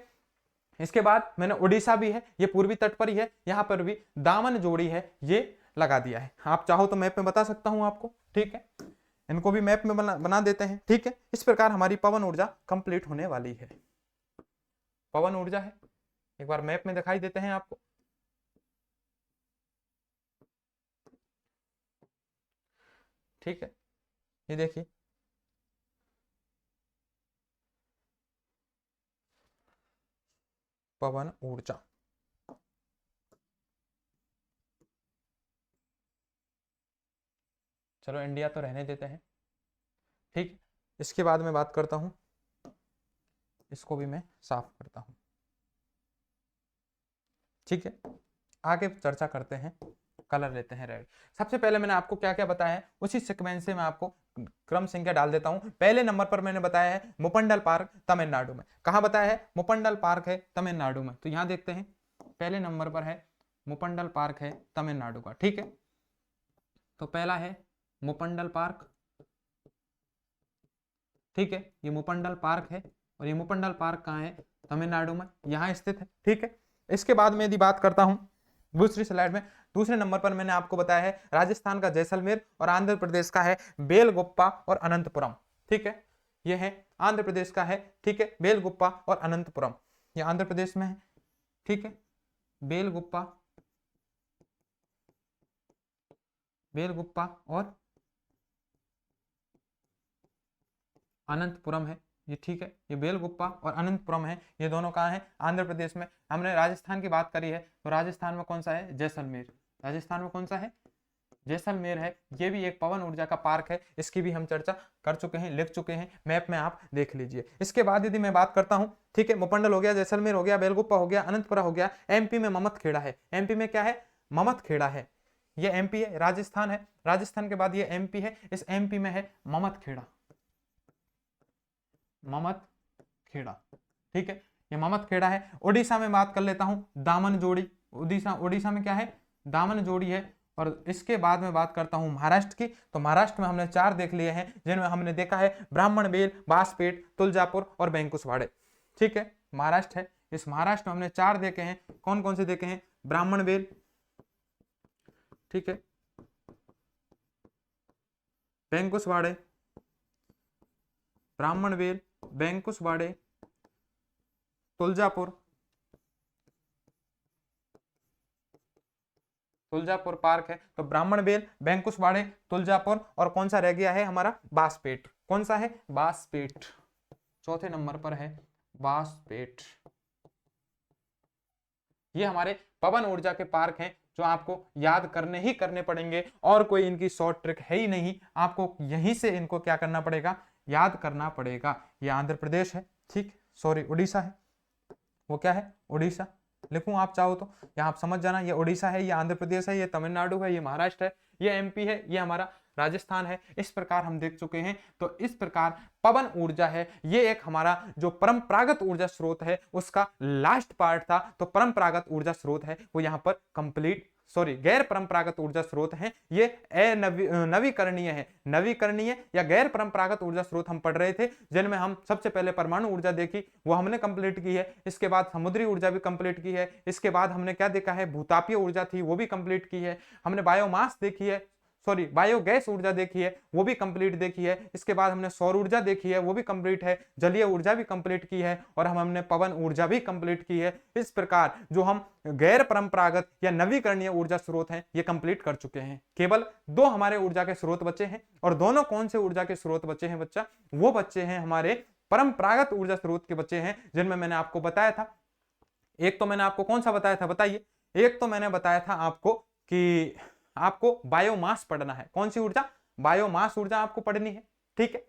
इसके बाद मैंने उड़ीसा भी है, ये पूर्वी तट पर ही है, यहां पर भी दामन जोड़ी है, ये लगा दिया है। आप चाहो तो मैप में बता सकता हूं आपको। ठीक है, इनको भी मैप में बना देते हैं। ठीक है, इस प्रकार हमारी पवन ऊर्जा कंप्लीट होने वाली है। पवन ऊर्जा है, एक बार मैप में दिखाई देते हैं आपको। ठीक है, ये देखिए, पवन ऊर्जा। चलो इंडिया तो रहने देते हैं। ठीक, इसके बाद मैं बात करता हूं, इसको भी मैं साफ करता हूं। ठीक है, आगे चर्चा करते हैं। कलर लेते हैं रेड। सबसे पहले मैंने आपको क्या क्या बताया है, उसी सीक्वेंस से मैं आपको क्रम संख्या डाल देता हूं। पहले नंबर पर मैंने बताया है मुपंडल पार्क, तमिलनाडु में। कहां बताया है? मुपंडल पार्क है तमिलनाडु में। तो यहां देखते हैं, पहले नंबर पर है मुपंडल पार्क है तमिलनाडु का। ठीक है, तो पहला है मुपंडल पार्क। ठीक है, ये मुपंडल पार्क है और ये मुपंडल पार्क कहाँ है? तमिलनाडु में, यहाँ स्थित है। ठीक है, इसके बाद में यदि बात करता हूं दूसरी स्लाइड में, दूसरे नंबर पर मैंने आपको बताया है राजस्थान का जैसलमेर और आंध्र प्रदेश का है बेलगुप्पा और अनंतपुरम। ठीक है, ये है आंध्र प्रदेश का है। ठीक है, बेलगुप्पा और अनंतपुरम, ये आंध्र प्रदेश में है। ठीक है, बेलगुप्पा, बेलगुप्पा और अनंतपुरम है ये। ठीक है, ये बेलगुप्पा और अनंतपुरम है, ये दोनों कहाँ हैं? आंध्र प्रदेश में। हमने राजस्थान की बात करी है, तो राजस्थान में कौन सा है? जैसलमेर। राजस्थान में कौन सा है? जैसलमेर है। ये भी एक पवन ऊर्जा का पार्क है, इसकी भी हम चर्चा कर चुके हैं, लिख चुके हैं, मैप में आप देख लीजिए। इसके बाद यदि मैं बात करता हूं, ठीक है, मुपंडल हो गया, जैसलमेर हो गया, बेलगुप्पा हो गया, अनंतपुरा हो गया। एमपी में ममतखेड़ा है। एमपी में क्या है? ममतखेड़ा है। ये एमपी है, राजस्थान है, राजस्थान के बाद ये एमपी है, इस एमपी में है ममतखेड़ा, ममतखेड़ा। ठीक है, ये ममतखेड़ा है। उड़ीसा में बात कर लेता हूं, दामन जोड़ी। उड़ीसा में क्या है? दामन जोड़ी है। और इसके बाद में बात करता हूं महाराष्ट्र की, तो महाराष्ट्र में हमने 4 देख लिए हैं, जिनमें हमने देखा है ब्राह्मणबेल, बासपेट, तुलजापुर और बैंकुशवाड़े। ठीक है, महाराष्ट्र है, इस महाराष्ट्र में हमने 4 देखे हैं। कौन कौन से देखे हैं? ब्राह्मणबेल, ठीक है, बैंकुशवाड़े, ब्राह्मणबेल, बैंकुशवाड़े, तुलजापुर, तुलजापुर पार्क है। तो ब्राह्मणबेल, बैंकुशवाड़े, तुलजापुर और कौन सा रह गया है हमारा? बासपेट। कौन सा है? बासपेट, चौथे नंबर पर है बासपेट। ये हमारे पवन ऊर्जा के पार्क हैं, जो आपको याद करने ही करने पड़ेंगे, और कोई इनकी शॉर्ट ट्रिक है ही नहीं। आपको यहीं से इनको क्या करना पड़ेगा? याद करना पड़ेगा। ये आंध्र प्रदेश है, ठीक, सॉरी उड़ीसा है, वो क्या है? उड़ीसा लिखूं आप चाहो तो, यहाँ आप समझ जाना, ये उड़ीसा है, ये आंध्र प्रदेश है, ये तमिलनाडु है, ये महाराष्ट्र है, ये एमपी है, ये हमारा राजस्थान है। इस प्रकार हम देख चुके हैं। तो इस प्रकार पवन ऊर्जा है, ये एक हमारा जो परंपरागत ऊर्जा स्रोत है उसका लास्ट पार्ट था। तो परंपरागत ऊर्जा स्रोत है वो यहाँ पर कंप्लीट, सॉरी गैर परंपरागत ऊर्जा स्रोत हैं, ये नवीकरणीय है। नवीकरणीय या गैर परंपरागत ऊर्जा स्रोत हम पढ़ रहे थे, जिनमें हम सबसे पहले परमाणु ऊर्जा देखी, वो हमने कंप्लीट की है। इसके बाद समुद्री ऊर्जा भी कंप्लीट की है। इसके बाद हमने क्या देखा है? भूतापीय ऊर्जा थी, वो भी कंप्लीट की है। हमने बायोमास देखी है, सॉरी बायोगैस ऊर्जा देखी है, वो भी कंप्लीट देखी है। इसके बाद हमने सौर ऊर्जा देखी है, वो भी कंप्लीट है। जलीय ऊर्जा भी कंप्लीट की है और हमने पवन ऊर्जा भी कंप्लीट की है। इस प्रकार जो हम गैर परंपरागत या नवीकरणीय ऊर्जा स्रोत हैं ये कंप्लीट कर चुके हैं। केवल 2 हमारे ऊर्जा के स्रोत बचे हैं, और दोनों कौन से ऊर्जा के स्रोत बचे हैं बच्चा? वो बच्चे हैं हमारे परंपरागत ऊर्जा स्रोत के बच्चे हैं, जिनमें मैंने आपको बताया था। एक तो मैंने आपको कौन सा बताया था बताइए? एक तो मैंने बताया था आपको कि आपको बायोमास पढ़ना है। कौन सी ऊर्जा? बायोमास ऊर्जा आपको पढ़नी है, ठीक है,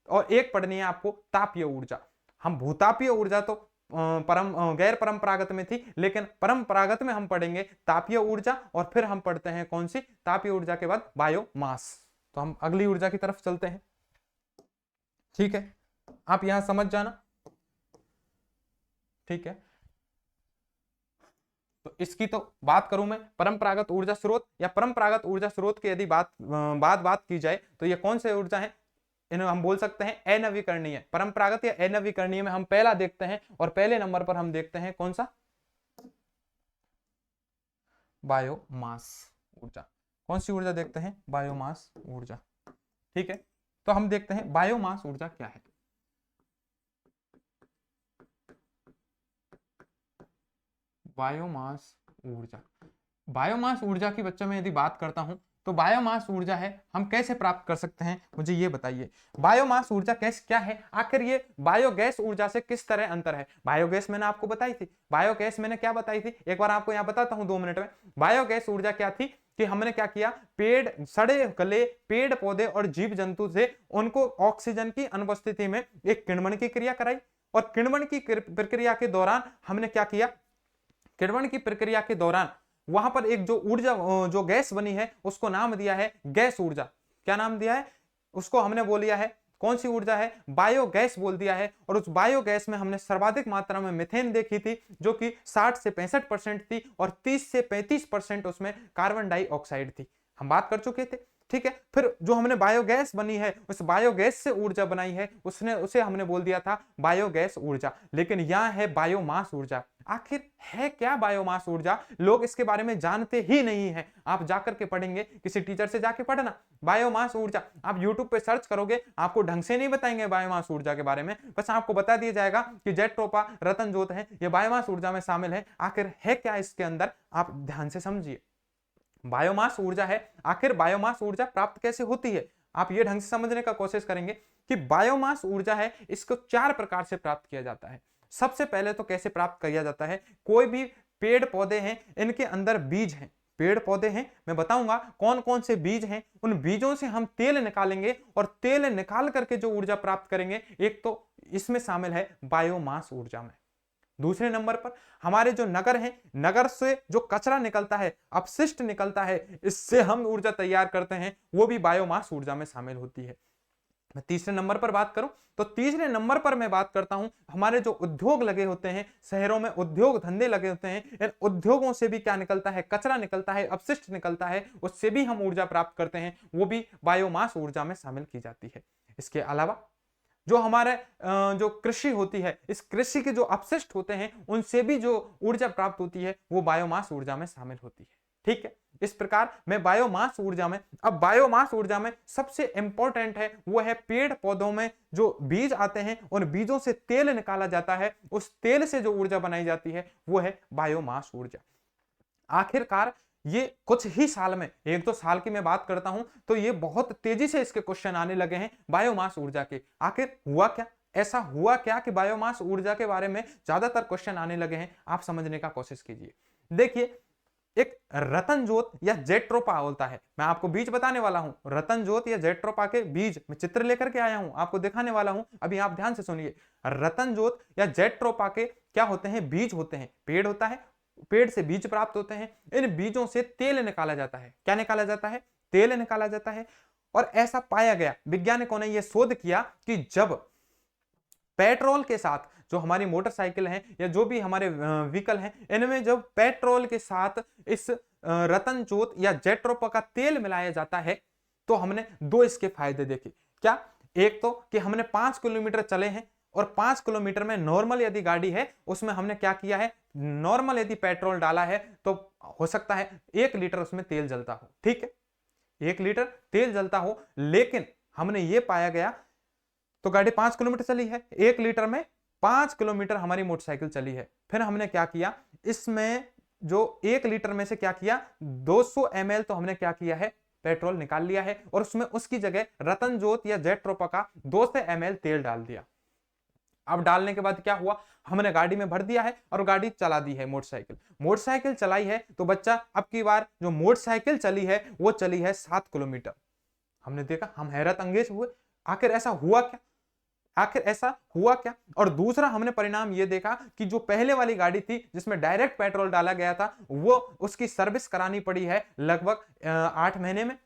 और एक पढ़नी है आपको तापीय ऊर्जा। हम भूतापीय ऊर्जा तो गैर परंपरागत में थी, लेकिन परंपरागत में हम पढ़ेंगे तापीय ऊर्जा, और फिर हम पढ़ते हैं कौन सी, तापीय ऊर्जा के बाद बायोमास। तो हम अगली ऊर्जा की तरफ चलते हैं, ठीक है, आप यहां समझ जाना, ठीक है। तो इसकी तो बात करूं मैं, परंपरागत ऊर्जा स्रोत या परंपरागत ऊर्जा स्रोत की यदि बात की जाए तो ये कौन से ऊर्जा है, इन्हें हम बोल सकते हैं अनवीकरणीय। परंपरागत या अनवीकरणीय में हम पहला देखते हैं, और पहले नंबर पर हम देखते हैं कौन सा, बायोमास ऊर्जा। कौन सी ऊर्जा देखते हैं, बायोमास ऊर्जा, ठीक है। तो हम देखते हैं बायोमास ऊर्जा क्या है। बायोमास ऊर्जा, बायोमास ऊर्जा की बच्चों में यदि बात करता हूं तो बायोमास ऊर्जा है, हम कैसे प्राप्त कर सकते हैं, मुझे ये बताइए। बायोमास ऊर्जा कैसे क्या है, आखिर ये बायोगैस ऊर्जा से किस तरह अंतर है। बायोगैस मैंने आपको बताई थी, बायोगैस मैंने क्या बताई थी, एक बार आपको यहां बताता हूं 2 मिनट में। बायोगैस ऊर्जा क्या थी कि हमने क्या किया, पेड़, सड़े गले पेड़ पौधे और जीव जंतु से उनको ऑक्सीजन की अनुपस्थिति में एक किण्वन की क्रिया कराई, और किण्वन की प्रक्रिया के दौरान हमने क्या किया, किण्वन की प्रक्रिया के दौरान वहां पर एक जो ऊर्जा, जो गैस बनी है, उसको नाम दिया है गैस ऊर्जा। क्या नाम दिया है उसको, हमने बोल दिया है कौन सी ऊर्जा है, बायोगैस बोल दिया है। और उस बायोगैस में हमने सर्वाधिक मात्रा में मीथेन देखी थी, जो कि 60 से 65% थी, और 30 से 35% उसमें कार्बन डाइऑक्साइड थी, हम बात कर चुके थे, ठीक है। फिर जो हमने बायोगैस बनी है, उस बायोगैस से ऊर्जा बनाई है, उसे हमने बोल दिया था बायोगैस ऊर्जा। लेकिन यहां है बायोमास ऊर्जा। आखिर है क्या बायोमास ऊर्जा, लोग इसके बारे में जानते ही नहीं है। आप जाकर के पढ़ेंगे, किसी टीचर से जाके पढ़ना बायोमास ऊर्जा, आप यूट्यूब पे सर्च करोगे, आपको ढंग से नहीं बताएंगे बायोमास ऊर्जा के बारे में, बस आपको बता दिया जाएगा कि जेट्रोपा, रतन जोत है, ये बायोमास ऊर्जा में शामिल है। आखिर है क्या इसके अंदर, आप ध्यान से समझिए। बायोमास ऊर्जा है, आखिर बायोमास ऊर्जा प्राप्त कैसे होती है, आप ये ढंग से समझने का कोशिश करेंगे कि बायोमास ऊर्जा है, इसको 4 प्रकार से प्राप्त किया जाता है। सबसे पहले तो कैसे प्राप्त किया जाता है, कोई भी पेड़ पौधे हैं, इनके अंदर बीज हैं, पेड़ पौधे हैं, मैं बताऊंगा कौन कौन से बीज हैं, उन बीजों से हम तेल निकालेंगे, और तेल निकाल करके जो ऊर्जा प्राप्त करेंगे, एक तो इसमें शामिल है बायोमास ऊर्जा में। दूसरे नंबर पर हमारे जो नगर हैं, नगर से जो कचरा निकलता है, अपशिष्ट निकलता है, इससे हम ऊर्जा तैयार करते हैं, वो भी बायोमास ऊर्जा में शामिल होती है। मैं तीसरे नंबर पर बात करूं तो तीसरे नंबर पर मैं बात करता हूं हमारे जो उद्योग लगे होते हैं, शहरों में उद्योग धंधे लगे होते हैं, इन उद्योगों से भी क्या निकलता है, कचरा निकलता है, अपशिष्ट निकलता है, उससे भी हम ऊर्जा प्राप्त करते हैं, वो भी बायोमास ऊर्जा में शामिल की जाती है। इसके अलावा जो हमारे जो कृषि होती है, इस कृषि के जो अपशिष्ट होते हैं, उनसे भी जो ऊर्जा प्राप्त होती है, वो बायोमास ऊर्जा में शामिल होती है, ठीक है। इस प्रकार मैं बायोमास ऊर्जा में, अब बायोमास ऊर्जा में सबसे इंपॉर्टेंट है वो है पेड़ पौधों में जो बीज आते हैं, उन बीजों से तेल निकाला जाता है, उस तेल से जो ऊर्जा बनाई जाती है वो है बायोमास ऊर्जा। आखिरकार ये कुछ ही साल में, 1-2 साल की मैं बात करता हूं, तो ये बहुत तेजी से इसके क्वेश्चन आने लगे हैं बायोमास ऊर्जा के। आखिर हुआ क्या, ऐसा हुआ क्या कि बायोमास ऊर्जा के बारे में ज्यादातर क्वेश्चन आने लगे हैं, आप समझने का कोशिश कीजिए। देखिए, एक रतन जोत या जेट्रोपा होता है, मैं आपको बीज बताने वाला हूं, रतन जोत या जेट्रोपा के बीज मैं चित्र लेकर के आया हूं, आपको दिखाने वाला हूं, अभी आप ध्यान से सुनिए। रतन जोत या जेट्रोपा के क्या होते हैं, बीज होते हैं, पेड़ होता है, पेड़ से बीज प्राप्त होते हैं, इन बीजों से तेल निकाला जाता है। क्या निकाला जाता है, तेल निकाला जाता है। और ऐसा पाया गया, वैज्ञानिकों ने यह शोध किया कि जब पेट्रोल के साथ जो हमारी मोटरसाइकिल है या जो भी हमारे व्हीकल हैं, इनमें जब पेट्रोल के साथ इस रतन जोत या जेट्रोपा का तेल मिलाया जाता है, तो हमने 2 इसके फायदे देखे। क्या, एक तो कि हमने 5 किलोमीटर चले हैं, और 5 किलोमीटर में नॉर्मल यदि गाड़ी है, उसमें हमने क्या किया है, नॉर्मल यदि पेट्रोल डाला है, तो हो सकता है 1 लीटर उसमें तेल जलता हो, ठीक है, 1 लीटर तेल जलता हो। लेकिन हमने ये पाया गया, तो गाड़ी 5 किलोमीटर चली है, 1 लीटर में 5 किलोमीटर हमारी मोटरसाइकिल चली है। फिर हमने क्या किया, इसमें जो 1 लीटर में से क्या किया, 200 ml तो हमने क्या किया है, पेट्रोल निकाल लिया है, और उसमें उसकी जगह रतन जोत या जेट्रोपा का 200 ml तेल डाल दिया। अब डालने के बाद क्या हुआ, हमने गाड़ी में भर दिया है और गाड़ी चला दी है, मोटरसाइकिल चलाई है, तो बच्चा अब की बार जो मोटरसाइकिल चली है वो चली है 7 किलोमीटर। हमने देखा, हम हैरत अंगेज हुए, आखिर ऐसा हुआ क्या, आखिर ऐसा हुआ क्या। और दूसरा हमने परिणाम ये देखा कि जो पहले वाली गाड़ी थी जिसमें डायरेक्ट पेट्रोल डाला गया था, वो उसकी सर्विस करानी पड़ी है लगभग 8 महीने में,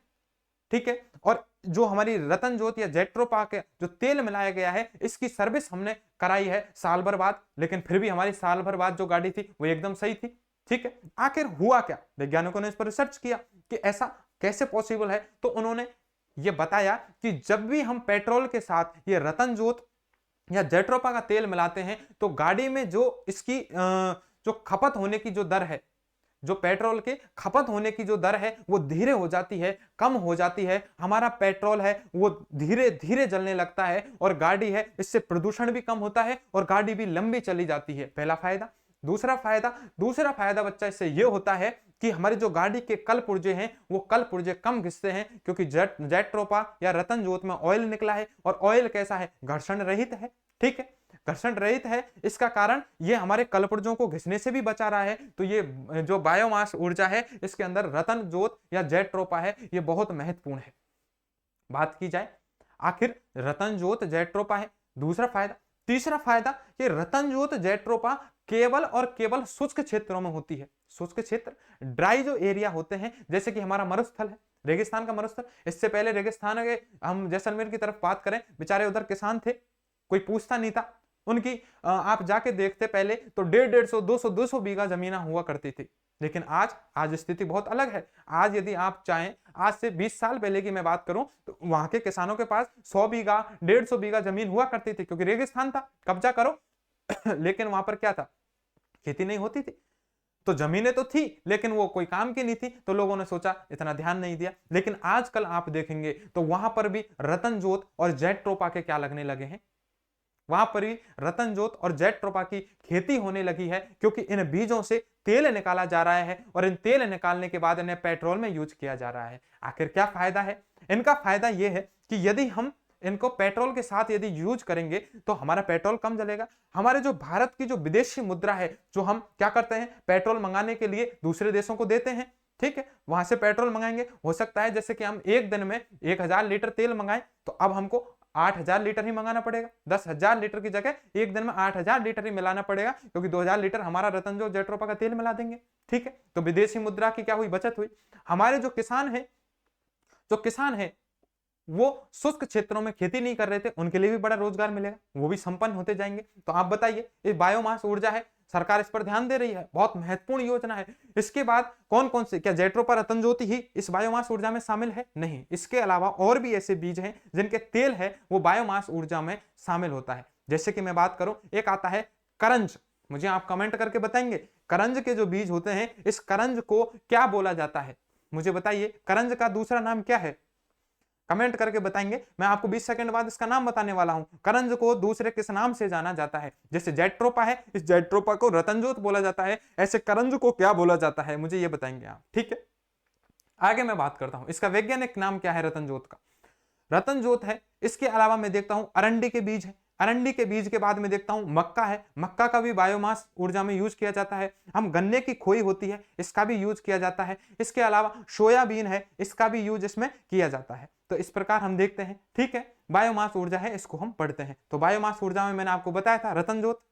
ठीक है। और जो हमारी रतन ज्योति या जेट्रोपा के जो तेल मिलाया गया है, इसकी सर्विस हमने कराई है साल भर बाद, लेकिन फिर भी हमारी साल भर बाद जो गाड़ी थी वो एकदम सही थी, ठीक है। आखिर हुआ क्या, वैज्ञानिकों ने इस पर रिसर्च किया कि ऐसा कैसे पॉसिबल है। तो उन्होंने ये बताया कि जब भी हम पेट्रोल के साथ ये रतन ज्योत या जेट्रोपा का तेल मिलाते हैं, तो गाड़ी में जो इसकी जो खपत होने की जो दर है, जो पेट्रोल के खपत होने की जो दर है वो धीरे हो जाती है, कम हो जाती है। हमारा पेट्रोल है वो धीरे धीरे जलने लगता है, और गाड़ी है इससे प्रदूषण भी कम होता है और गाड़ी भी लंबी चली जाती है। पहला फायदा। दूसरा फायदा बच्चा इससे ये होता है कि हमारी जो गाड़ी के कल पुर्जे हैं वो कल पुर्जे कम घिसते हैं, क्योंकि जेट्रोपा या रतन ज्योत में ऑयल निकला है, और ऑयल कैसा है, घर्षण रहित है, ठीक है, घर्षण रहित है। इसका कारण ये हमारे कलपुर्जों को घिसने से भी बचा रहा है। तो ये जो बायोमास ऊर्जा है इसके अंदर रतन ज्योत या जेट्रोपा है, ये बहुत महत्वपूर्ण है। बात की जाए आखिर रतन ज्योत जेट्रोपा है दूसरा फायदा। तीसरा फायदा, ये रतन ज्योत जेट्रोपा केवल और केवल शुष्क क्षेत्रों में होती है। शुष्क क्षेत्र, ड्राई जो एरिया होते हैं, जैसे कि हमारा मरुस्थल है, रेगिस्तान का मरुस्थल। इससे पहले रेगिस्तान के हम जैसलमेर की तरफ बात करें, बेचारे उधर किसान थे, कोई पूछता नहीं था उनकी। आप जाके देखते पहले तो 150, 200 बीघा जमीन हुआ करती थी, लेकिन आज स्थिति बहुत अलग है। आज यदि आप चाहें, आज से 20 साल पहले की मैं बात करूं, तो वहां के किसानों के पास 100 बीघा 150 बीघा जमीन हुआ करती थी, क्योंकि रेगिस्तान था, कब्जा करो लेकिन वहां पर क्या था, खेती नहीं होती थी। तो जमीनें तो थी लेकिन वो कोई काम की नहीं थी, तो लोगों ने सोचा, इतना ध्यान नहीं दिया। लेकिन आजकल आप देखेंगे तो वहां पर भी रतन ज्योत और जेट्रोपा के क्या लगने लगे हैं, वहां पर ही रतन ज्योत और जेट्रोपा की खेती होने लगी है, क्योंकि इन बीजों से तेल निकाला जा रहा है, और इन तेल निकालने के बाद इन्हें पेट्रोल में यूज किया जा रहा है। आखिर क्या फायदा है इनका? फायदा यह है कि यदि हम इनको पेट्रोल के साथ यदि यूज करेंगे तो हमारा पेट्रोल कम जलेगा। हमारे जो भारत की जो विदेशी मुद्रा है, जो हम क्या करते हैं, पेट्रोल मंगाने के लिए दूसरे देशों को देते हैं, ठीक है, वहां से पेट्रोल मंगाएंगे। हो सकता है जैसे कि हम एक दिन में 1000 लीटर तेल मंगाएं, तो अब हमको 8000 लीटर ही मंगाना पड़ेगा। 10,000 लीटर की जगह एक दिन में 8000 लीटर ही मिलाना पड़ेगा, क्योंकि 2000 लीटर हमारा रतन जो जेट्रोपा का तेल मिला देंगे, ठीक है। तो विदेशी मुद्रा की क्या हुई, बचत हुई। हमारे जो किसान है वो शुष्क क्षेत्रों में खेती नहीं कर रहे थे, उनके लिए भी बड़ा रोजगार मिलेगा, वो भी संपन्न होते जाएंगे। तो आप बताइए, ये बायोमास ऊर्जा है, सरकार इस पर ध्यान दे रही है, बहुत महत्वपूर्ण योजना है। इसके बाद कौन कौन से, क्या जेट्रोपा रतन ज्योति ही इस बायोमास ऊर्जा में शामिल है? नहीं, इसके अलावा और भी ऐसे बीज हैं जिनके तेल है वो बायोमास ऊर्जा में शामिल होता है। जैसे कि मैं बात करूं, एक आता है करंज, मुझे आप कमेंट करके बताएंगे करंज के जो बीज होते हैं, इस करंज को क्या बोला जाता है, मुझे बताइए, करंज का दूसरा नाम क्या है? कमेंट करके बताएंगे, मैं आपको 20 सेकंड बाद इसका नाम बताने वाला हूं। करंज को दूसरे किस नाम से जाना जाता है? जैसे जेट्रोपा है, इस जेट्रोपा को रतनजोत बोला जाता है, ऐसे करंज को क्या बोला जाता है, मुझे ये बताएंगे आप, ठीक है। आगे मैं बात करता हूं, इसका वैज्ञानिक नाम क्या है रतनजोत का? रतनजोत है। इसके अलावा मैं देखता हूं अरंडी के बीज है, अरंडी के बीज के बाद में देखता हूं मक्का है, मक्का का भी बायोमास ऊर्जा में यूज किया जाता है। हम गन्ने की खोई होती है, इसका भी यूज किया जाता है। इसके अलावा सोयाबीन है, इसका भी यूज इसमें किया जाता है। तो इस प्रकार हम देखते हैं, ठीक है, बायोमास ऊर्जा है, इसको हम पढ़ते हैं। तो बायोमास ऊर्जा में मैंने आपको बताया था रतनजोत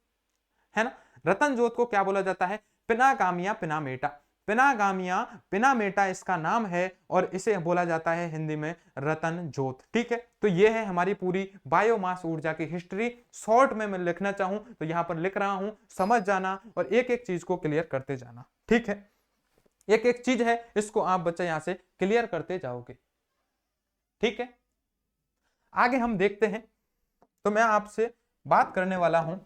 है ना। रतनजोत को क्या बोला जाता है? पिनागामिया पिनामेटा, पिनागामिया पिनामेटा इसका नाम है, और इसे बोला जाता है हिंदी में रतन ज्योत, ठीक है। तो ये है हमारी पूरी बायोमास ऊर्जा की हिस्ट्री। शॉर्ट में मैं लिखना चाहूं तो यहां पर लिख रहा हूं, समझ जाना और एक एक चीज को क्लियर करते जाना, ठीक है। एक एक चीज है, इसको आप बच्चे यहां से क्लियर करते जाओगे, ठीक है। आगे हम देखते हैं, तो मैं आपसे बात करने वाला हूं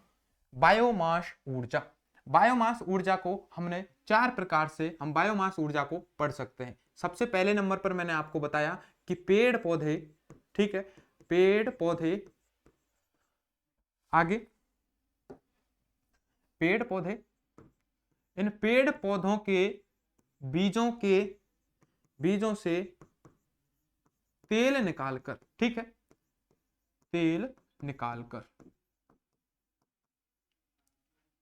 बायोमास ऊर्जा। बायोमास ऊर्जा को हमने 4 प्रकार से हम बायोमास ऊर्जा को पढ़ सकते हैं। सबसे पहले नंबर पर मैंने आपको बताया कि पेड़ पौधे, ठीक है, पेड़ पौधे, आगे पेड़ पौधे, इन पेड़ पौधों के बीजों से तेल निकालकर, ठीक है, तेल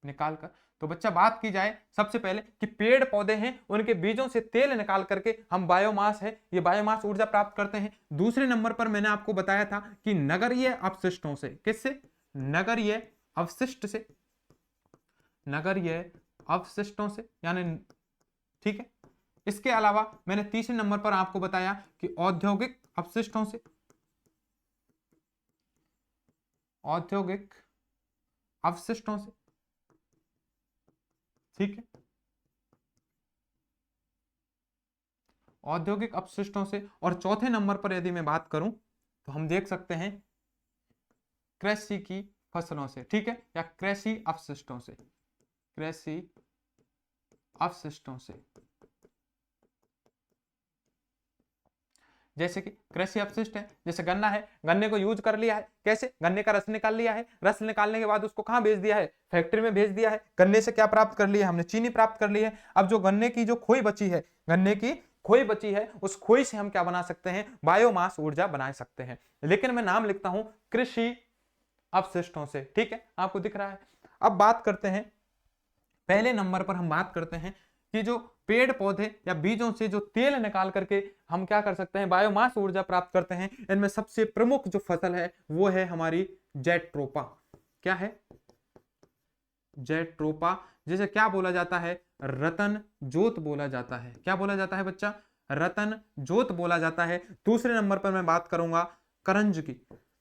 निकाल कर। तो बच्चा बात की जाए सबसे पहले कि पेड़ पौधे हैं उनके बीजों से तेल निकाल करके हम बायोमास है ये बायोमास ऊर्जा प्राप्त करते हैं। दूसरे नंबर पर मैंने आपको बताया था कि नगरीय अपशिष्टों से, किससे? नगरीय अवशिष्ट से, नगरीय अवशिष्टों से यानी, ठीक है। इसके अलावा मैंने तीसरे नंबर पर आपको बताया कि औद्योगिक अपशिष्टों से, औद्योगिक अवशिष्टों से, ठीक है, औद्योगिक अपशिष्टों से। और चौथे नंबर पर यदि मैं बात करूं तो हम देख सकते हैं कृषि की फसलों से, ठीक है, या कृषि अपशिष्टों से, कृषि अपशिष्टों से। जैसे कि कृषि अपशिष्ट है, जैसे गन्ना है, गन्ने को यूज कर लिया है, कैसे? गन्ने का रस निकाल लिया है, रस निकालने के बाद उसको कहां भेज दिया है? फैक्ट्री में भेज दिया है। गन्ने से क्या प्राप्त कर लिया? हमने चीनी प्राप्त कर ली है। अब जो गन्ने की जो खोई बची है, गन्ने की खोई बची है, उस खोई से हम क्या बना सकते हैं? बायोमास ऊर्जा बना सकते हैं। लेकिन मैं नाम लिखता हूं कृषि अपशिष्टों से, ठीक है, आपको दिख रहा है। अब बात करते हैं, पहले नंबर पर हम बात करते हैं कि जो पेड़ पौधे या बीजों से जो तेल निकाल करके हम क्या कर सकते हैं? बायोमास ऊर्जा प्राप्त करते हैं। इनमें सबसे प्रमुख जो फसल है वो है हमारी जैट्रोपा। क्या है? जैट्रोपा, जिसे क्या बोला जाता है? रतन जोत बोला जाता है। क्या बोला जाता है बच्चा? रतन जोत बोला जाता है। दूसरे नंबर पर मैं बात करूंगा करंज की।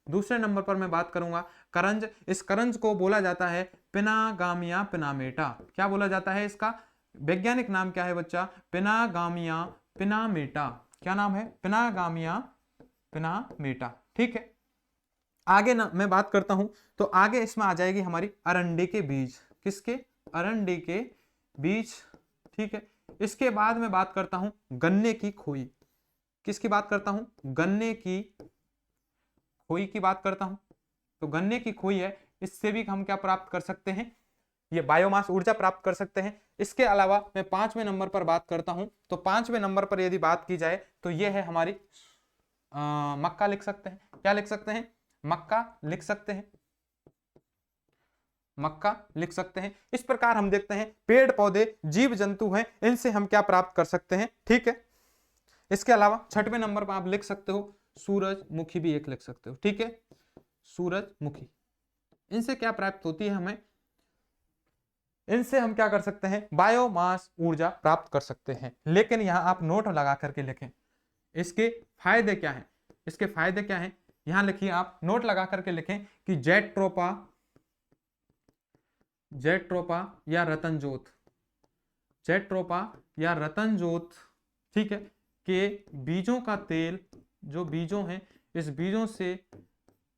दूसरे नंबर पर मैं बात करूंगा करंज। इस करंज को बोला जाता है पिनागामिया पिनामेटा। क्या बोला जाता है? इसका वैज्ञानिक नाम क्या है बच्चा? पिनागामिया पिनामेटा। क्या नाम है? पिनागामिया पिनामेटा, ठीक है। आगे ना मैं बात करता हूं तो आगे इसमें आ जाएगी हमारी अरंडी के बीज। किसके? अरंडी के बीज, ठीक है। इसके बाद मैं बात करता हूं गन्ने की खोई। किसकी बात करता हूं? गन्ने की खोई की बात करता हूं। तो गन्ने की खोई है, इससे भी हम क्या प्राप्त कर सकते हैं? ये बायोमास ऊर्जा प्राप्त कर सकते हैं। इसके अलावा मैं पांचवें नंबर पर बात करता हूं तो पांचवें नंबर पर यदि बात की जाए तो यह है हमारी मक्का लिख सकते हैं। क्या लिख सकते हैं? मक्का लिख सकते हैं, मक्का लिख सकते हैं। इस प्रकार हम देखते हैं पेड़ पौधे जीव जंतु हैं, इनसे हम क्या प्राप्त कर सकते हैं, ठीक है। इसके अलावा छठवें नंबर पर आप लिख सकते हो सूरजमुखी, भी एक लिख सकते हो, ठीक है, सूरजमुखी। इनसे क्या प्राप्त होती है हमें? इनसे हम क्या कर सकते हैं? बायोमास ऊर्जा प्राप्त कर सकते हैं। लेकिन यहां आप नोट लगा करके लिखें, इसके फायदे क्या हैं? इसके फायदे क्या हैं यहां लिखिए, आप नोट लगा करके लिखें कि जैट्रोपा, जैट्रोपा या रतनजोत, जैट्रोपा या रतनजोत, ठीक है, के बीजों का तेल, जो बीजों हैं, इस बीजों से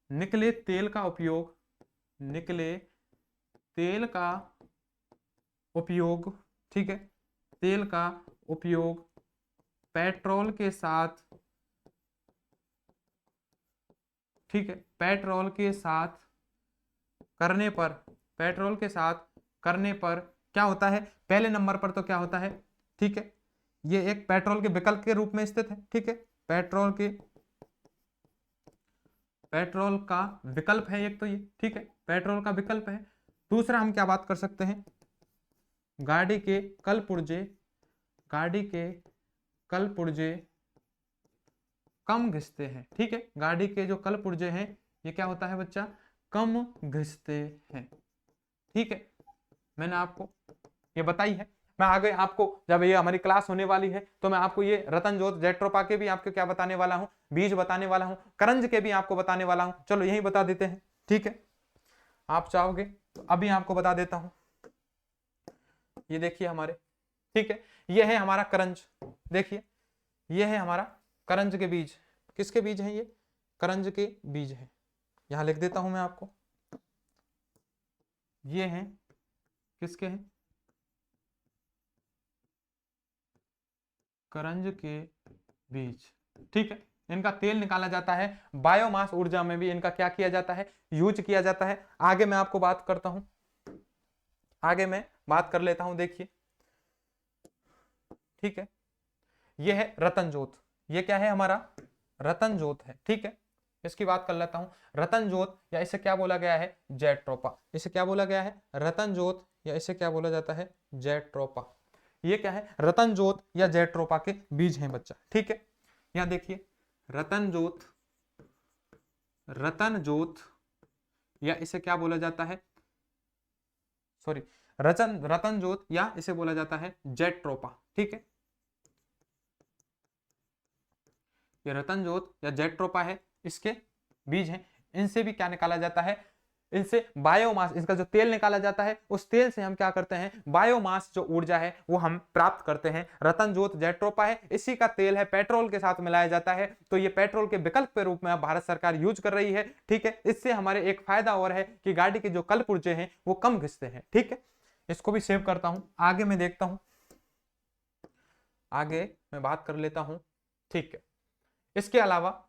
निकले तेल का उपयोग, निकले तेल का उपयोग, ठीक है, तेल का उपयोग पेट्रोल के साथ, ठीक है, पेट्रोल के साथ करने पर, पेट्रोल के साथ करने पर क्या होता है? पहले नंबर पर तो क्या होता है, ठीक है, ये एक पेट्रोल के विकल्प के रूप में स्थित है, ठीक है, पेट्रोल के, पेट्रोल का विकल्प है एक तो ये, ठीक है, पेट्रोल का विकल्प है। दूसरा हम क्या बात कर सकते हैं? गाड़ी के कल पुर्जे, गाड़ी के कल पुर्जे कम घिसते हैं, ठीक है, गाड़ी के जो कल पुर्जे हैं ये क्या होता है बच्चा? कम घिसते हैं, ठीक है। मैंने आपको ये बताई है। मैं आगे आपको जब ये हमारी क्लास होने वाली है तो मैं आपको ये रतनजोत जैट्रोपा के भी आपको क्या बताने वाला हूं, बीज बताने वाला हूं, करंज के भी आपको बताने वाला हूं। चलो यही बता देते हैं, ठीक है, आप चाहोगे तो अभी आपको बता देता हूं। ये देखिए हमारे, ठीक है, ये है हमारा करंज, देखिए ये है हमारा करंज के बीज। किसके बीज हैं? ये करंज के बीज हैं। यहां लिख देता हूं मैं आपको, ये हैं किसके हैं? करंज के बीज, ठीक है। इनका तेल निकाला जाता है, बायोमास ऊर्जा में भी इनका क्या किया जाता है? यूज किया जाता है। आगे मैं आपको बात करता हूं, आगे मैं बात कर लेता हूं, देखिए, ठीक है, यह है रतनजोत। ये क्या है? हमारा रतनजोत है, ठीक है। इसकी बात कर लेता हूं। रतन जोत या इसे क्या बोला गया है, जेट्रोपा। इसे क्या बोला गया है, रतन जोत, या इसे क्या बोला जाता है, जेट्रोपा। ये क्या है, रतन जोत या जेट्रोपा के बीज हैं बच्चा, ठीक है। यहां देखिए रतन जोत, रतन जोत, या इसे क्या बोला जाता है, सॉरी, रतन जोत, या इसे बोला जाता है जेट्रोपा, ठीक है। ये रतन जोत या जेट्रोपा है, इसके बीज हैं। इनसे भी क्या निकाला जाता है, इनसे बायोमास, इसका जो तेल निकाला जाता है, उस तेल से हम क्या करते हैं, बायोमास जो ऊर्जा है वो हम प्राप्त करते हैं। रतन जोत जेट्रोपा है, इसी का तेल है, पेट्रोल के साथ मिलाया जाता है, तो ये पेट्रोल के विकल्प के रूप में अब भारत सरकार यूज कर रही है, ठीक है। इससे हमारे एक फायदा और है कि गाड़ी के जो कल पुर्जे हैं वो कम घिसते हैं, ठीक है। इसको भी सेव करता हूं, आगे मैं देखता हूं, आगे मैं बात कर लेता हूं, ठीक है। इसके अलावा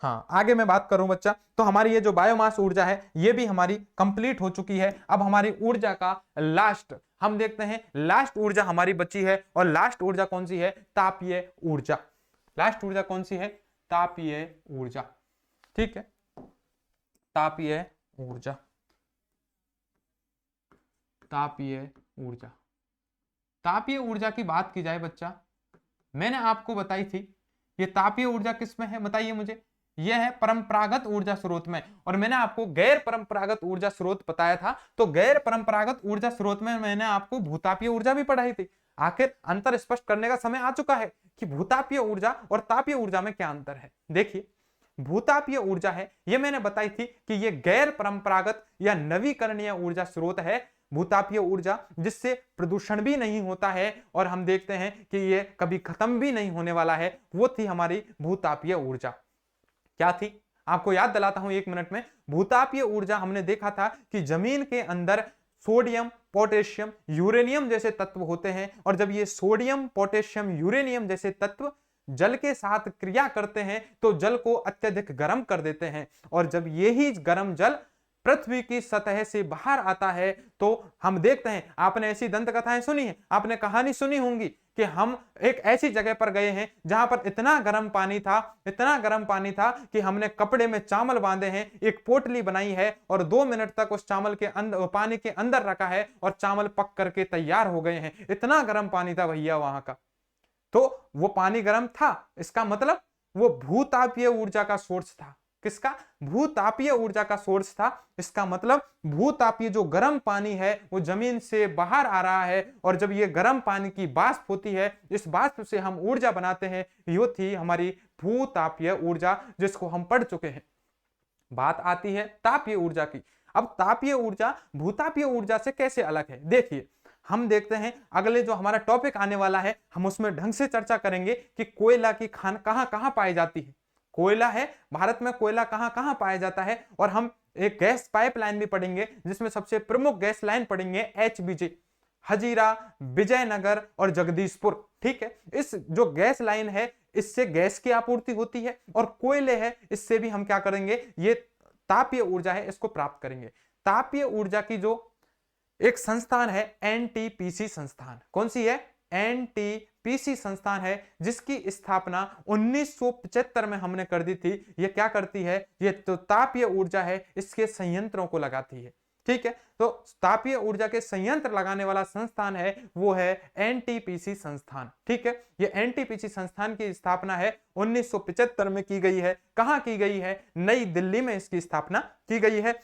हाँ, आगे मैं बात करूं बच्चा, तो हमारी ये जो बायोमास ऊर्जा है ये भी हमारी कंप्लीट हो चुकी है। अब हमारी ऊर्जा का लास्ट हम देखते हैं, लास्ट ऊर्जा हमारी बची है, और लास्ट ऊर्जा कौन सी है, तापीय ऊर्जा। लास्ट ऊर्जा कौन सी है, तापीय ऊर्जा, ठीक है। तापीय ऊर्जा, तापीय ऊर्जा। तापीय ऊर्जा की बात की जाए बच्चा, मैंने आपको बताई थी ये तापीय ऊर्जा किसमें है, बताइए मुझे। यह है परंपरागत ऊर्जा स्रोत में, और मैंने आपको गैर परंपरागत ऊर्जा स्रोत बताया था। तो गैर परंपरागत ऊर्जा स्रोत में मैंने आपको भूतापीय ऊर्जा भी पढ़ाई थी। आखिर अंतर स्पष्ट करने का समय आ चुका है कि भूतापीय ऊर्जा और तापीय ऊर्जा में क्या अंतर है। देखिए भूतापीय ऊर्जा है, यह मैंने बताई थी कि यह गैर परंपरागत या नवीकरणीय ऊर्जा स्रोत है, भूतापीय ऊर्जा, जिससे प्रदूषण भी नहीं होता है और हम देखते हैं कि ये कभी खत्म भी नहीं होने वाला है। वो थी हमारी भूतापीय ऊर्जा। क्या थी, आपको याद दिलाता हूं 1 मिनट में। भूतापीय ऊर्जा हमने देखा था कि जमीन के अंदर सोडियम, पोटेशियम, यूरेनियम जैसे तत्व होते हैं, और जब ये सोडियम, पोटेशियम, यूरेनियम जैसे तत्व जल के साथ क्रिया करते हैं तो जल को अत्यधिक गर्म कर देते हैं, और जब यही गर्म जल पृथ्वी की सतह से बाहर आता है तो हम देखते हैं, आपने ऐसी दंत कथाएं सुनी है, आपने कहानी सुनी होंगी कि हम एक ऐसी जगह पर गए हैं जहां पर इतना गर्म पानी था, इतना गर्म पानी था कि हमने कपड़े में चावल बांधे हैं, एक पोटली बनाई है और 2 मिनट तक उस चावल के अंदर, पानी के अंदर रखा है, और चावल पक करके तैयार हो गए हैं। इतना गर्म पानी था भैया वहां का। तो वो पानी गर्म था, इसका मतलब वो भूतापीय ऊर्जा का सोर्स था। किसका, भूतापीय ऊर्जा का सोर्स था। इसका मतलब भूतापीय जो गर्म पानी है वो जमीन से बाहर आ रहा है, और जब ये गर्म पानी की वाष्प होती है, इस वाष्प से हम ऊर्जा बनाते हैं। यो थी हमारी भूतापीय ऊर्जा, जिसको हम पढ़ चुके हैं। बात आती है तापीय ऊर्जा की। अब तापीय ऊर्जा भूतापीय ऊर्जा से कैसे अलग है, देखिए हम देखते हैं अगले जो हमारा टॉपिक आने वाला है, हम उसमें ढंग से चर्चा करेंगे कि कोयला की खान कहां कहां पाई जाती है। कोयला है, भारत में कोयला कहां कहां पाया जाता है, और हम एक गैस पाइपलाइन भी पढ़ेंगे, जिसमें सबसे प्रमुख गैस लाइन पढ़ेंगे एचबीजे, हजीरा, विजयनगर और जगदीशपुर, ठीक है। इस जो गैस लाइन है इससे गैस की आपूर्ति होती है, और कोयले है इससे भी हम क्या करेंगे, ये तापीय ऊर्जा है इसको प्राप्त करेंगे। तापीय ऊर्जा की जो एक संस्थान है एनटीपीसी संस्थान, कौन सी है, एनटीपीसी संस्थान है, जिसकी स्थापना 1975 में हमने कर दी थी। ये क्या करती है, ये तो तापीय ऊर्जा है इसके संयंत्रों को लगाती है, ठीक है। तो तापीय ऊर्जा के संयंत्र लगाने वाला संस्थान है वो है एनटीपीसी संस्थान, ठीक है। ये एनटीपीसी संस्थान की स्थापना है 1975 में की गई है। कहां की गई है, नई दिल्ली में इसकी स्थापना की गई है।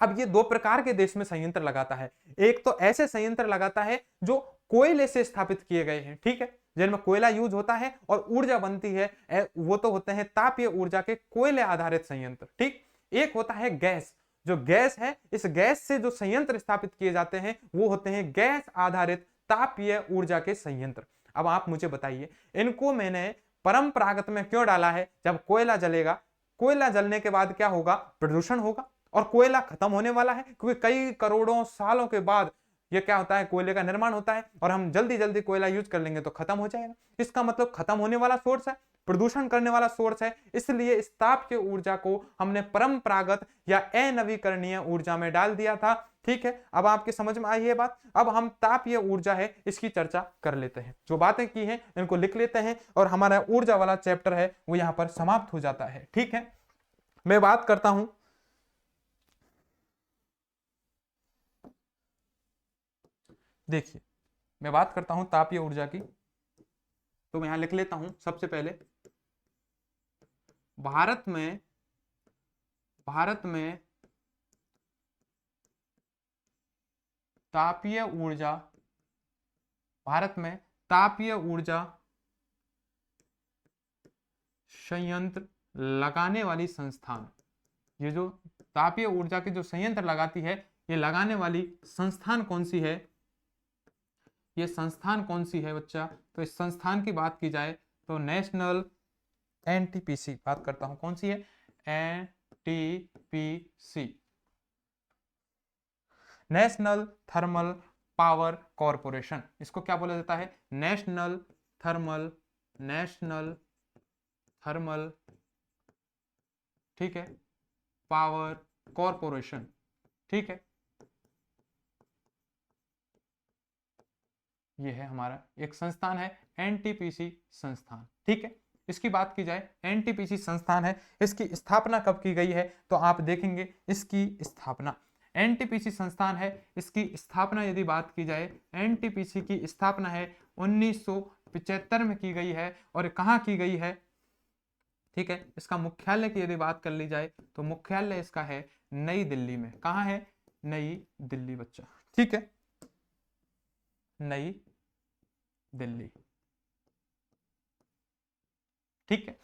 अब ये 2 प्रकार के देश में संयंत्र लगाता है। एक तो ऐसे संयंत्र लगाता है जो कोयले से स्थापित किए गए हैं, ठीक है, जिनमें कोयला यूज होता है और ऊर्जा बनती है, वो तो होते हैं तापीय ऊर्जा के कोयले आधारित संयंत्र, ठीक। एक होता है गैस, जो गैस है, इस गैस से जो संयंत्र स्थापित किए जाते हैं वो होते हैं गैस आधारित तापीय ऊर्जा के संयंत्र। अब आप मुझे बताइए, इनको मैंने परंपरागत में क्यों डाला है। जब कोयला जलेगा, कोयला जलने के बाद क्या होगा, प्रदूषण होगा, और कोयला खत्म होने वाला है, क्योंकि कई करोड़ों सालों के बाद ये क्या होता है, कोयले का निर्माण होता है, और हम जल्दी जल्दी कोयला यूज कर लेंगे तो खत्म हो जाएगा। इसका मतलब खत्म होने वाला सोर्स है, प्रदूषण करने वाला सोर्स है। इसलिए इस तापीय ऊर्जा को हमने परंपरागत या अनवीकरणीय ऊर्जा में डाल दिया था, ठीक है, अब आपके समझ में आई है बात। अब हम तापीय ऊर्जा है इसकी चर्चा कर लेते हैं। जो बातें की हैं इनको लिख लेते हैं और हमारा ऊर्जा वाला चैप्टर है वो यहां पर समाप्त हो जाता है। ठीक है, मैं बात करता हूं, देखिए मैं बात करता हूं तापीय ऊर्जा की, तो मैं यहां लिख लेता हूं सबसे पहले भारत में तापीय ऊर्जा, भारत में तापीय ऊर्जा संयंत्र लगाने वाली संस्थान, ये जो तापीय ऊर्जा के जो संयंत्र लगाती है ये लगाने वाली संस्थान कौन सी है, ये संस्थान कौन सी है बच्चा? तो इस संस्थान की बात की जाए तो नेशनल एनटीपीसी, बात करता हूं कौन सी है, NTPC, national thermal power corporation. इसको क्या बोला जाता है? नेशनल थर्मल, ठीक है, पावर कॉरपोरेशन। ठीक है, ये है हमारा एक संस्थान है एनटीपीसी संस्थान। ठीक है, इसकी बात की जाए एनटीपीसी संस्थान है, इसकी स्थापना कब की गई है? तो आप देखेंगे इसकी स्थापना, एनटीपीसी संस्थान है इसकी स्थापना यदि बात की जाए, एनटीपीसी की स्थापना है 1975 में की गई है। और कहाँ की गई है? ठीक है, इसका मुख्यालय की यदि बात कर ली जाए तो मुख्यालय इसका है नई दिल्ली में। कहाँ है? नई दिल्ली बच्चा। ठीक है, नई दिल्ली। ठीक है,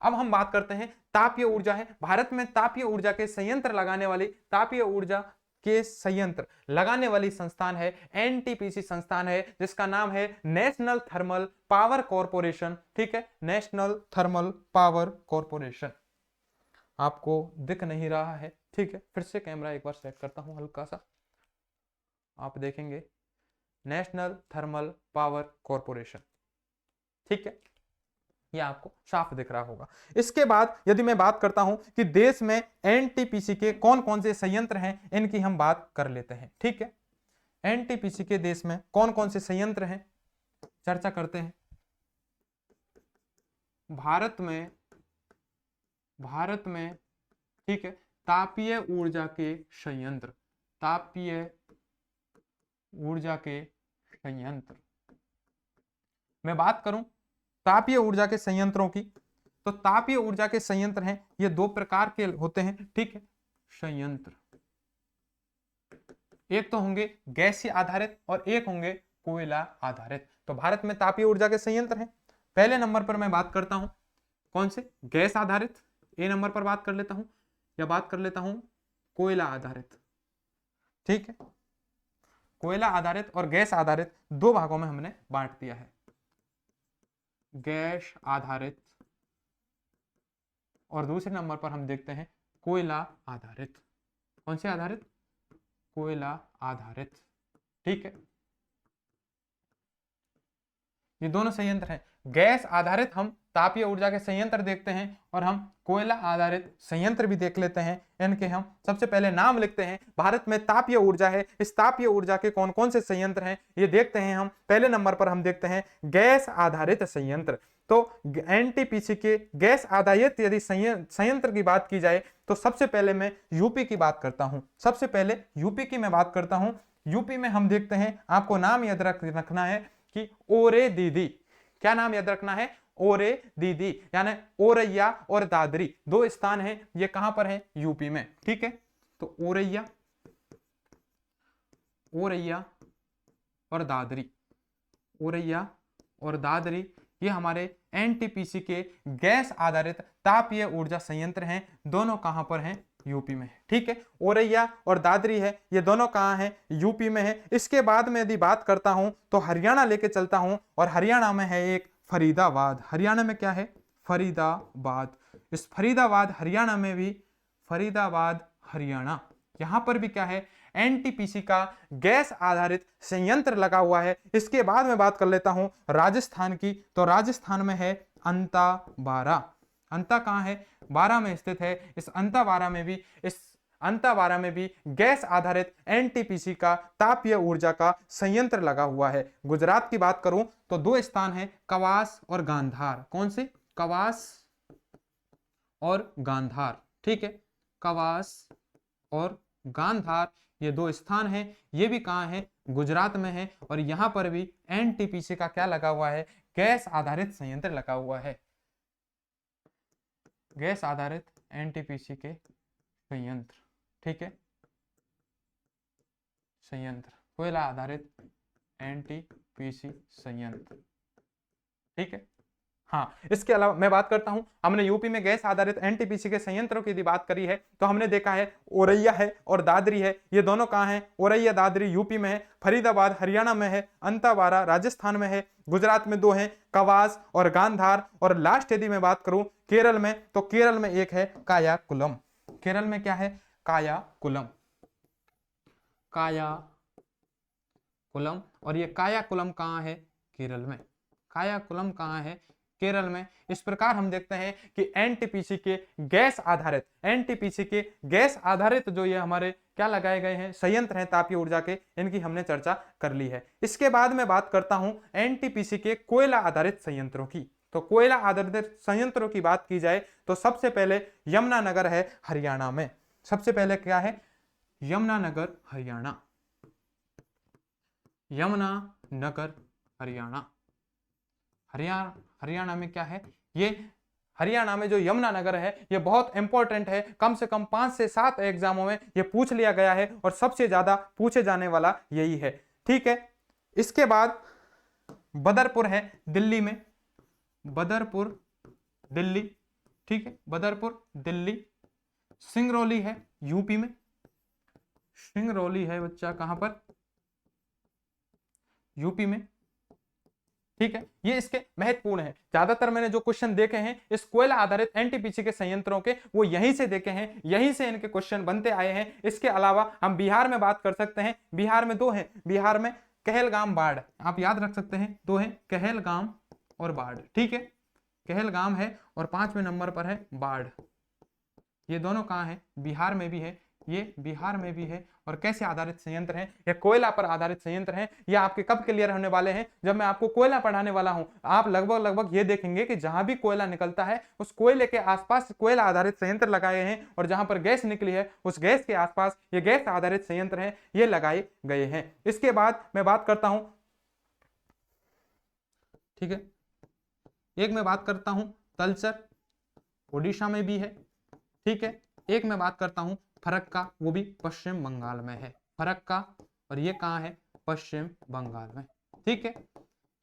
अब हम बात करते हैं तापीय ऊर्जा है, भारत में तापीय ऊर्जा के संयंत्र लगाने वाली, तापीय ऊर्जा के संयंत्र लगाने वाली संस्थान है एनटीपीसी संस्थान है, जिसका नाम है नेशनल थर्मल पावर कॉरपोरेशन। ठीक है, नेशनल थर्मल पावर कॉरपोरेशन। आपको दिख नहीं रहा है? ठीक है, फिर से कैमरा एक बार सेट करता हूं हल्का सा, आप देखेंगे नेशनल थर्मल पावर कॉरपोरेशन। ठीक है, यह आपको साफ दिख रहा होगा। इसके बाद यदि मैं बात करता हूं कि देश में एनटीपीसी के कौन कौन से संयंत्र हैं, इनकी हम बात कर लेते हैं। ठीक है, एनटीपीसी के देश में कौन कौन से संयंत्र हैं, चर्चा करते हैं। भारत में ठीक है, तापीय ऊर्जा के संयंत्र, तापीय ऊर्जा के संयंत्र, मैं बात करूं तापीय ऊर्जा के संयंत्रों की, तो तापीय ऊर्जा के संयंत्र हैं ये दो प्रकार के होते हैं। ठीक है, संयंत्र एक तो होंगे गैसीय आधारित और एक होंगे कोयला आधारित। तो भारत में तापीय ऊर्जा के संयंत्र हैं। पहले नंबर पर मैं बात करता हूं कौन से? गैस आधारित, ए नंबर पर बात कर लेता हूं, या बात कर लेता हूं कोयला आधारित। ठीक है, कोयला आधारित और गैस आधारित दो भागों में हमने बांट दिया है, गैस आधारित और दूसरे नंबर पर हम देखते हैं कोयला आधारित। कौन से आधारित? कोयला आधारित। ठीक है, ये दोनों संयंत्र हैं। गैस आधारित हम तापीय ऊर्जा के संयंत्र देखते हैं और हम कोयला आधारित संयंत्र भी देख लेते हैं। इनके हम सबसे पहले नाम लिखते हैं। भारत में तापीय ऊर्जा है, इस तापीय ऊर्जा के कौन कौन से संयंत्र हैं ये देखते हैं हम। पहले नंबर पर हम देखते हैं गैस आधारित संयंत्र। तो एनटीपीसी के गैस आधारित यदि संयंत्र की बात की जाए तो सबसे पहले मैं यूपी की बात करता हूं। सबसे पहले यूपी की मैं बात करता हूं। यूपी में हम देखते हैं, आपको नाम याद रखना है कि ओरे दीदी। क्या नाम याद रखना है? ओरे दीदी, यानी ओरैया और दादरी दो स्थान हैं, ये कहां पर है? यूपी में। ठीक है, तो ओरैया और दादरी, ओरैया और दादरी ये हमारे एनटीपीसी के गैस आधारित तापीय ऊर्जा संयंत्र हैं। दोनों कहां पर हैं? यूपी में। ठीक है, ओरैया और दादरी है, ये दोनों कहां हैं? यूपी में है। इसके बाद में यदि बात करता हूं तो हरियाणा लेके चलता हूं, और हरियाणा में है एक फरीदाबाद। हरियाणा में क्या है? फरीदाबाद। इस फरीदाबाद हरियाणा में भी, फरीदाबाद हरियाणा, यहां पर भी क्या है? एनटीपीसी का गैस आधारित संयंत्र लगा हुआ है। इसके बाद में बात कर लेता हूं राजस्थान की, तो राजस्थान में है अंता बारा। अंता कहां है? बारा में स्थित है। इस अंता बारा में भी इस अंतावारा में भी गैस आधारित एनटीपीसी का तापीय ऊर्जा का संयंत्र लगा हुआ है। गुजरात की बात करूं तो दो स्थान है, कवास और गांधार। कौन से? कवास और गांधार। ठीक है, कवास और गांधार ये दो स्थान हैं। ये भी कहाँ है? गुजरात में है। और यहां पर भी एनटीपीसी का क्या लगा हुआ है? गैस आधारित संयंत्र लगा हुआ है। गैस आधारित एनटीपीसी के संयंत्र। ठीक है, संयंत्र, कोयला आधारित एनटीपीसी संयंत्र। ठीक है, हाँ, इसके अलावा मैं बात करता हूं, हमने यूपी में गैस आधारित एनटीपीसी के संयंत्रों की यदि बात करी है तो हमने देखा है औरैया है और दादरी है। ये दोनों कहां हैं? औरैया दादरी यूपी में है, फरीदाबाद हरियाणा में है, अंतावारा राजस्थान में है। गुजरात में दो हैं, कवास और गांधार। और लास्ट यदि मैं बात करूं केरल में, तो केरल में एक है कायाकुलम। केरल में क्या है? कायाकुलम। कायाकुलम। और ये कायाकुलम कहां है? केरल में। कायाकुलम कहां है? केरल में। इस प्रकार हम देखते हैं कि एनटीपीसी के गैस आधारित जो ये हमारे क्या लगाए गए हैं संयंत्र हैं तापीय ऊर्जा के, इनकी हमने चर्चा कर ली है। इसके बाद मैं बात करता हूं एनटीपीसी के कोयला आधारित संयंत्रों की। तो कोयला आधारित संयंत्रों की बात की जाए तो सबसे पहले यमुनानगर है हरियाणा में। सबसे पहले क्या है? यमुनानगर हरियाणा। यमुनानगर हरियाणा। हरियाणा में क्या है? ये हरियाणा में जो यमुनानगर है ये बहुत इंपॉर्टेंट है। कम से कम 5 से 7 एग्जामों में ये पूछ लिया गया है और सबसे ज्यादा पूछे जाने वाला यही है। ठीक है, इसके बाद बदरपुर है दिल्ली में। बदरपुर दिल्ली। ठीक है, बदरपुर दिल्ली। सिंगरौली है यूपी में। सिंगरौली है बच्चा कहां पर? यूपी में। ठीक है, ये इसके महत्वपूर्ण है। ज्यादातर मैंने जो क्वेश्चन देखे हैं इस कोयला आधारित एनटीपीसी के संयंत्रों के, वो यहीं से देखे हैं, यहीं से इनके क्वेश्चन बनते आए हैं। इसके अलावा हम बिहार में बात कर सकते हैं। बिहार में दो हैं, बिहार में कहलगाम बाढ़, आप याद रख सकते हैं, दो हैं, कहलगाम और बाढ़। ठीक है, कहलगाम है और 5वें नंबर पर है बाढ़। ये दोनों कहाँ है? बिहार में भी है, ये बिहार में भी है। और कैसे आधारित संयंत्र हैं? ये कोयला पर आधारित संयंत्र हैं। ये आपके कब क्लियर होने वाले हैं? जब मैं आपको कोयला पढ़ाने वाला हूं। आप लगभग ये देखेंगे कि जहां भी कोयला निकलता है उस कोयले के आसपास कोयला आधारित संयंत्र लगाए हैं, और जहां पर गैस निकली है उस गैस के आसपास ये गैस आधारित संयंत्र हैं, ये लगाए गए हैं। इसके बाद मैं बात करता हूं, ठीक है, एक मैं बात करता हूं तलचर, ओडिशा में भी है। ठीक है, एक मैं बात करता हूं फरक्का, वो भी पश्चिम बंगाल में है, फरक्का। और ये कहां है? पश्चिम बंगाल में। ठीक है,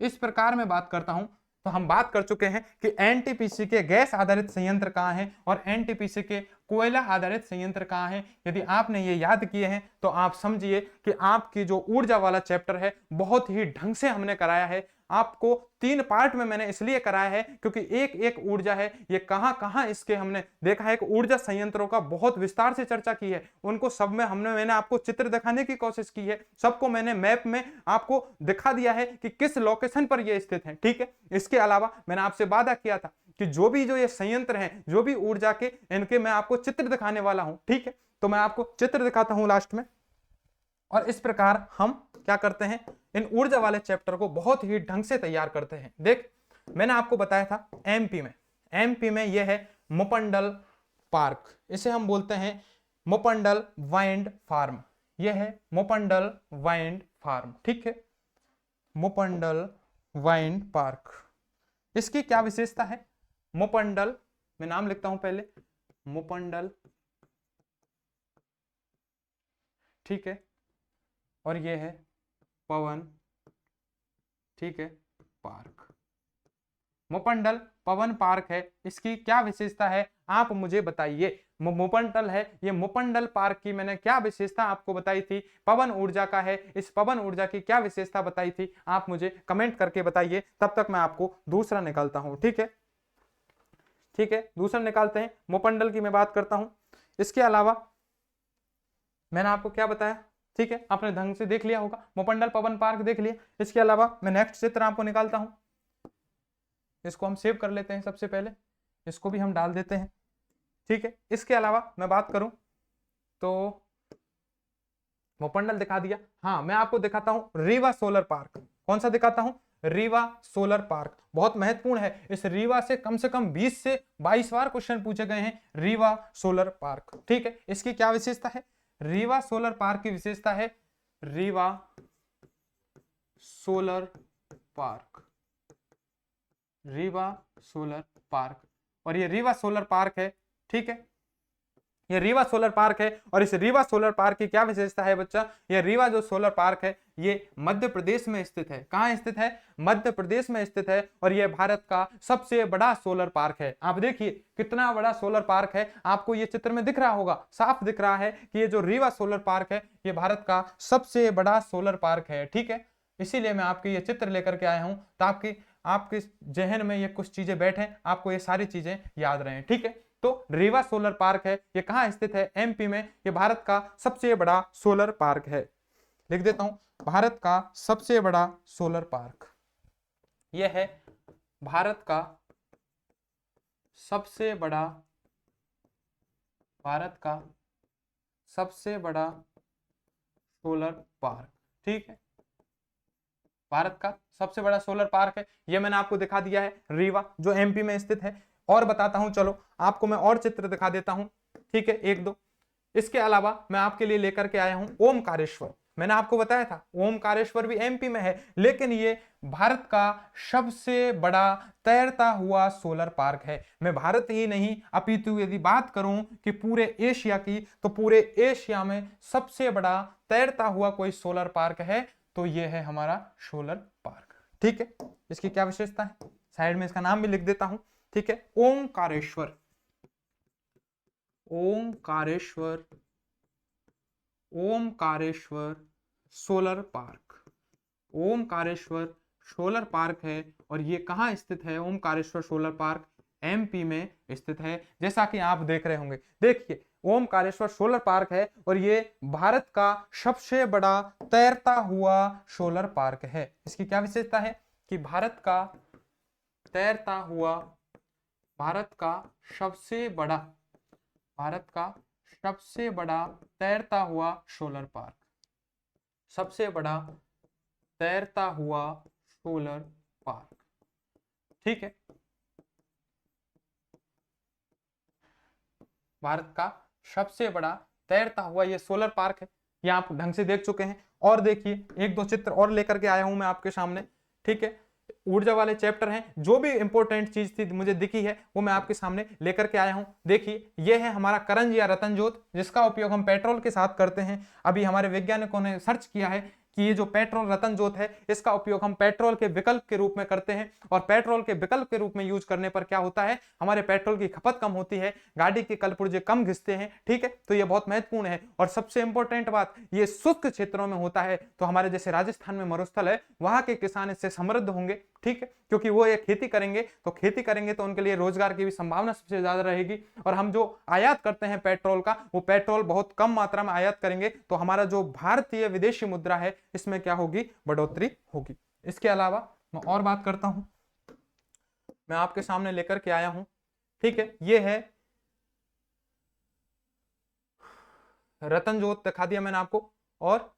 इस प्रकार मैं बात करता हूं। तो हम बात कर चुके हैं कि एनटीपीसी के गैस आधारित संयंत्र कहां हैं और एनटीपीसी के कोयला आधारित संयंत्र कहां हैं। यदि आपने ये याद किए हैं तो आप समझिए कि आपकी जो ऊर्जा वाला चैप्टर है बहुत ही ढंग से हमने कराया है। आपको 3 पार्ट में मैंने इसलिए कराया है क्योंकि एक एक ऊर्जा है, ये कहां कहां इसके हमने देखा है कि ऊर्जा संयंत्रों का बहुत विस्तार से चर्चा की है। उनको सब में मैंने आपको चित्र दिखाने की कोशिश की है, सबको मैंने मैप में आपको दिखा दिया है कि किस लोकेशन पर ये स्थित है। ठीक है, इसके अलावा मैंने आपसे वादा किया था कि जो भी ये संयंत्र हैं, जो भी ऊर्जा के, इनके मैं आपको चित्र दिखाने वाला हूं। ठीक है, तो मैं आपको चित्र दिखाता हूं लास्ट में। और इस प्रकार हम क्या करते हैं, इन ऊर्जा वाले चैप्टर को बहुत ही ढंग से तैयार करते हैं। देख, मैंने आपको बताया था एमपी में यह है मोपंडल पार्क, इसे हम बोलते हैं मोपंडल वाइंड फार्म। यह है मोपंडल वाइंड फार्म। ठीक है, मोपंडल वाइंड पार्क। इसकी क्या विशेषता है? मोपंडल, मैं नाम लिखता हूं पहले, मोपंडल। ठीक है, और ये है पवन, ठीक है, पार्क। मोपंडल पवन पार्क है, इसकी क्या विशेषता है आप मुझे बताइए। मोपंडल है, ये मोपंडल पार्क की मैंने क्या विशेषता आपको बताई थी? पवन ऊर्जा का है, इस पवन ऊर्जा की क्या विशेषता बताई थी आप मुझे कमेंट करके बताइए। तब तक मैं आपको दूसरा निकालता हूं। ठीक है, ठीक है, दूसरा निकालते हैं। मोपंडल की मैं बात करता हूं। इसके अलावा मैंने आपको क्या बताया? ठीक है, आपने ढंग से देख लिया होगा, मोपंडल पवन पार्क देख लिया। इसके अलावा मैं नेक्स्ट चित्र आपको निकालता हूं, इसको हम सेव कर लेते हैं। सबसे पहले इसको भी हम डाल देते हैं। ठीक है, इसके अलावा मैं बात करूं तो भूमंडल दिखा दिया। हाँ, मैं आपको दिखाता हूं रीवा सोलर पार्क। कौन सा दिखाता हूं? Rewa solar park. बहुत महत्वपूर्ण है। इस रीवा से कम 20 से 22 बार क्वेश्चन पूछे गए हैं। रीवा सोलर पार्क, ठीक है। इसकी क्या विशेषता है? रीवा सोलर पार्क की विशेषता है Rewa solar park, Rewa solar park. और ये रीवा सोलर पार्क है, ठीक है। ये रीवा सोलर पार्क है। और इस रीवा सोलर पार्क की क्या विशेषता है बच्चा? ये रीवा जो सोलर पार्क है ये मध्य प्रदेश में स्थित है। कहाँ स्थित है? मध्य प्रदेश में स्थित है। और ये भारत का सबसे बड़ा सोलर पार्क है। आप देखिए कितना बड़ा सोलर पार्क है। आपको ये चित्र में दिख रहा होगा, साफ दिख रहा है कि ये जो रीवा सोलर पार्क है ये भारत का सबसे बड़ा सोलर पार्क है, ठीक है। इसीलिए मैं आपके ये चित्र लेकर के आया हूं ताकि आपके जहन में ये कुछ चीजें बैठे, आपको ये सारी चीजें याद रहें, ठीक है। तो रीवा सोलर पार्क है, ये कहां स्थित है? एमपी में। ये भारत का सबसे बड़ा सोलर पार्क है। लिख देता हूं, भारत का सबसे बड़ा सोलर पार्क यह है। भारत का सबसे बड़ा, भारत का सबसे बड़ा सोलर पार्क, ठीक है। भारत का सबसे बड़ा सोलर पार्क है। यह मैंने आपको दिखा दिया है, रीवा जो एमपी में स्थित है। और बताता हूं, चलो आपको मैं और चित्र दिखा देता हूं, ठीक है, एक दो। इसके अलावा मैं आपके लिए लेकर के आया हूं ओमकारेश्वर। मैंने आपको बताया था ओमकारेश्वर भी एमपी में है, लेकिन ये भारत का सबसे बड़ा तैरता हुआ सोलर पार्क है। मैं भारत ही नहीं अपितु यदि बात करूं कि पूरे एशिया की, तो पूरे एशिया में सबसे बड़ा तैरता हुआ कोई सोलर पार्क है तो ये है हमारा सोलर पार्क, ठीक है। इसकी क्या विशेषता है? साइड में इसका नाम भी लिख देता हूं, ठीक है। Omkareshwar, Omkareshwar, Omkareshwar solar park. Omkareshwar solar park है। और ये कहां स्थित है? ओमकारेश्वर सोलर पार्क एमपी में स्थित है, जैसा कि आप देख रहे होंगे। देखिए ओमकारेश्वर सोलर पार्क है और ये भारत का सबसे बड़ा तैरता हुआ सोलर पार्क है। इसकी क्या विशेषता है? कि भारत का तैरता हुआ, भारत का सबसे बड़ा, भारत का सबसे बड़ा तैरता हुआ सोलर पार्क, सबसे बड़ा तैरता हुआ सोलर पार्क, ठीक है। भारत का सबसे बड़ा तैरता हुआ ये सोलर पार्क है। ये आप ढंग से देख चुके हैं। और देखिए एक दो चित्र और लेकर के आया हूं मैं आपके सामने, ठीक है। ऊर्जा वाले चैप्टर हैं, जो भी इंपॉर्टेंट चीज थी मुझे दिखी है वो मैं आपके सामने लेकर के आया हूं। देखिए ये है हमारा करंज या रतन ज्योत, जिसका उपयोग हम पेट्रोल के साथ करते हैं। अभी हमारे वैज्ञानिकों ने सर्च किया है कि ये जो पेट्रोल रतन ज्योत है इसका उपयोग हम पेट्रोल के विकल्प के रूप में करते हैं। और पेट्रोल के विकल्प के रूप में यूज करने पर क्या होता है? हमारे पेट्रोल की खपत कम होती है, गाड़ी के कलपुर्जे कम घिसते हैं, ठीक है। तो ये बहुत महत्वपूर्ण है। और सबसे इंपॉर्टेंट बात, ये शुष्क क्षेत्रों में होता है। तो हमारे जैसे राजस्थान में मरुस्थल है, वहां के किसान इससे समृद्ध होंगे, ठीक है, क्योंकि वो ये खेती करेंगे। तो खेती करेंगे तो उनके लिए रोजगार की भी संभावना सबसे ज्यादा रहेगी। और हम जो आयात करते हैं पेट्रोल का, वो पेट्रोल बहुत कम मात्रा में आयात करेंगे, तो हमारा जो भारतीय विदेशी मुद्रा है इसमें क्या होगी? बढ़ोतरी होगी। इसके अलावा मैं और बात करता हूं, मैं आपके सामने लेकर के आया हूं, ठीक है। ये है रतन ज्योत, दिखा दिया मैंने आपको। और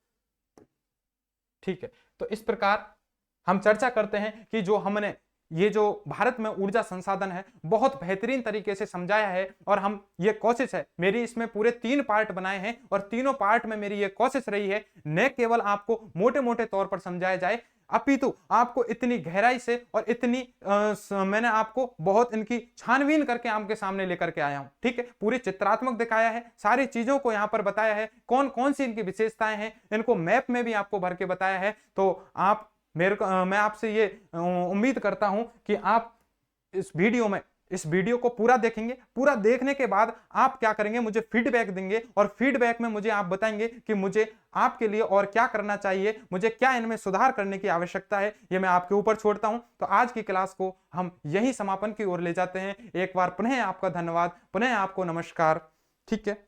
ठीक है, तो इस प्रकार हम चर्चा करते हैं कि जो हमने ये जो भारत में ऊर्जा संसाधन है बहुत बेहतरीन तरीके से समझाया है। और हम ये कोशिश है, मेरी इसमें पूरे 3 पार्ट बनाए हैं और तीनों पार्ट में मेरी ये कोशिश रही है न केवल आपको मोटे मोटे तौर पर समझाया जाए, अपितु आपको इतनी गहराई से और इतनी मैंने आपको बहुत इनकी छानबीन करके आपके सामने लेकर के आया हूं, ठीक है। पूरी चित्रात्मक दिखाया है, सारी चीजों को यहां पर बताया है, कौन कौन सी इनकी विशेषताएं हैं, इनको मैप में भी आपको भर के बताया है। तो आप मैं आपसे ये उम्मीद करता हूं कि आप इस वीडियो को पूरा देखेंगे। पूरा देखने के बाद आप क्या करेंगे? मुझे फीडबैक देंगे और फीडबैक में मुझे आप बताएंगे कि मुझे आपके लिए और क्या करना चाहिए, मुझे क्या इनमें सुधार करने की आवश्यकता है। ये मैं आपके ऊपर छोड़ता हूं। तो आज की क्लास को हम यही समापन की ओर ले जाते हैं। एक बार पुनः आपका धन्यवाद, पुनः आपको नमस्कार, ठीक है।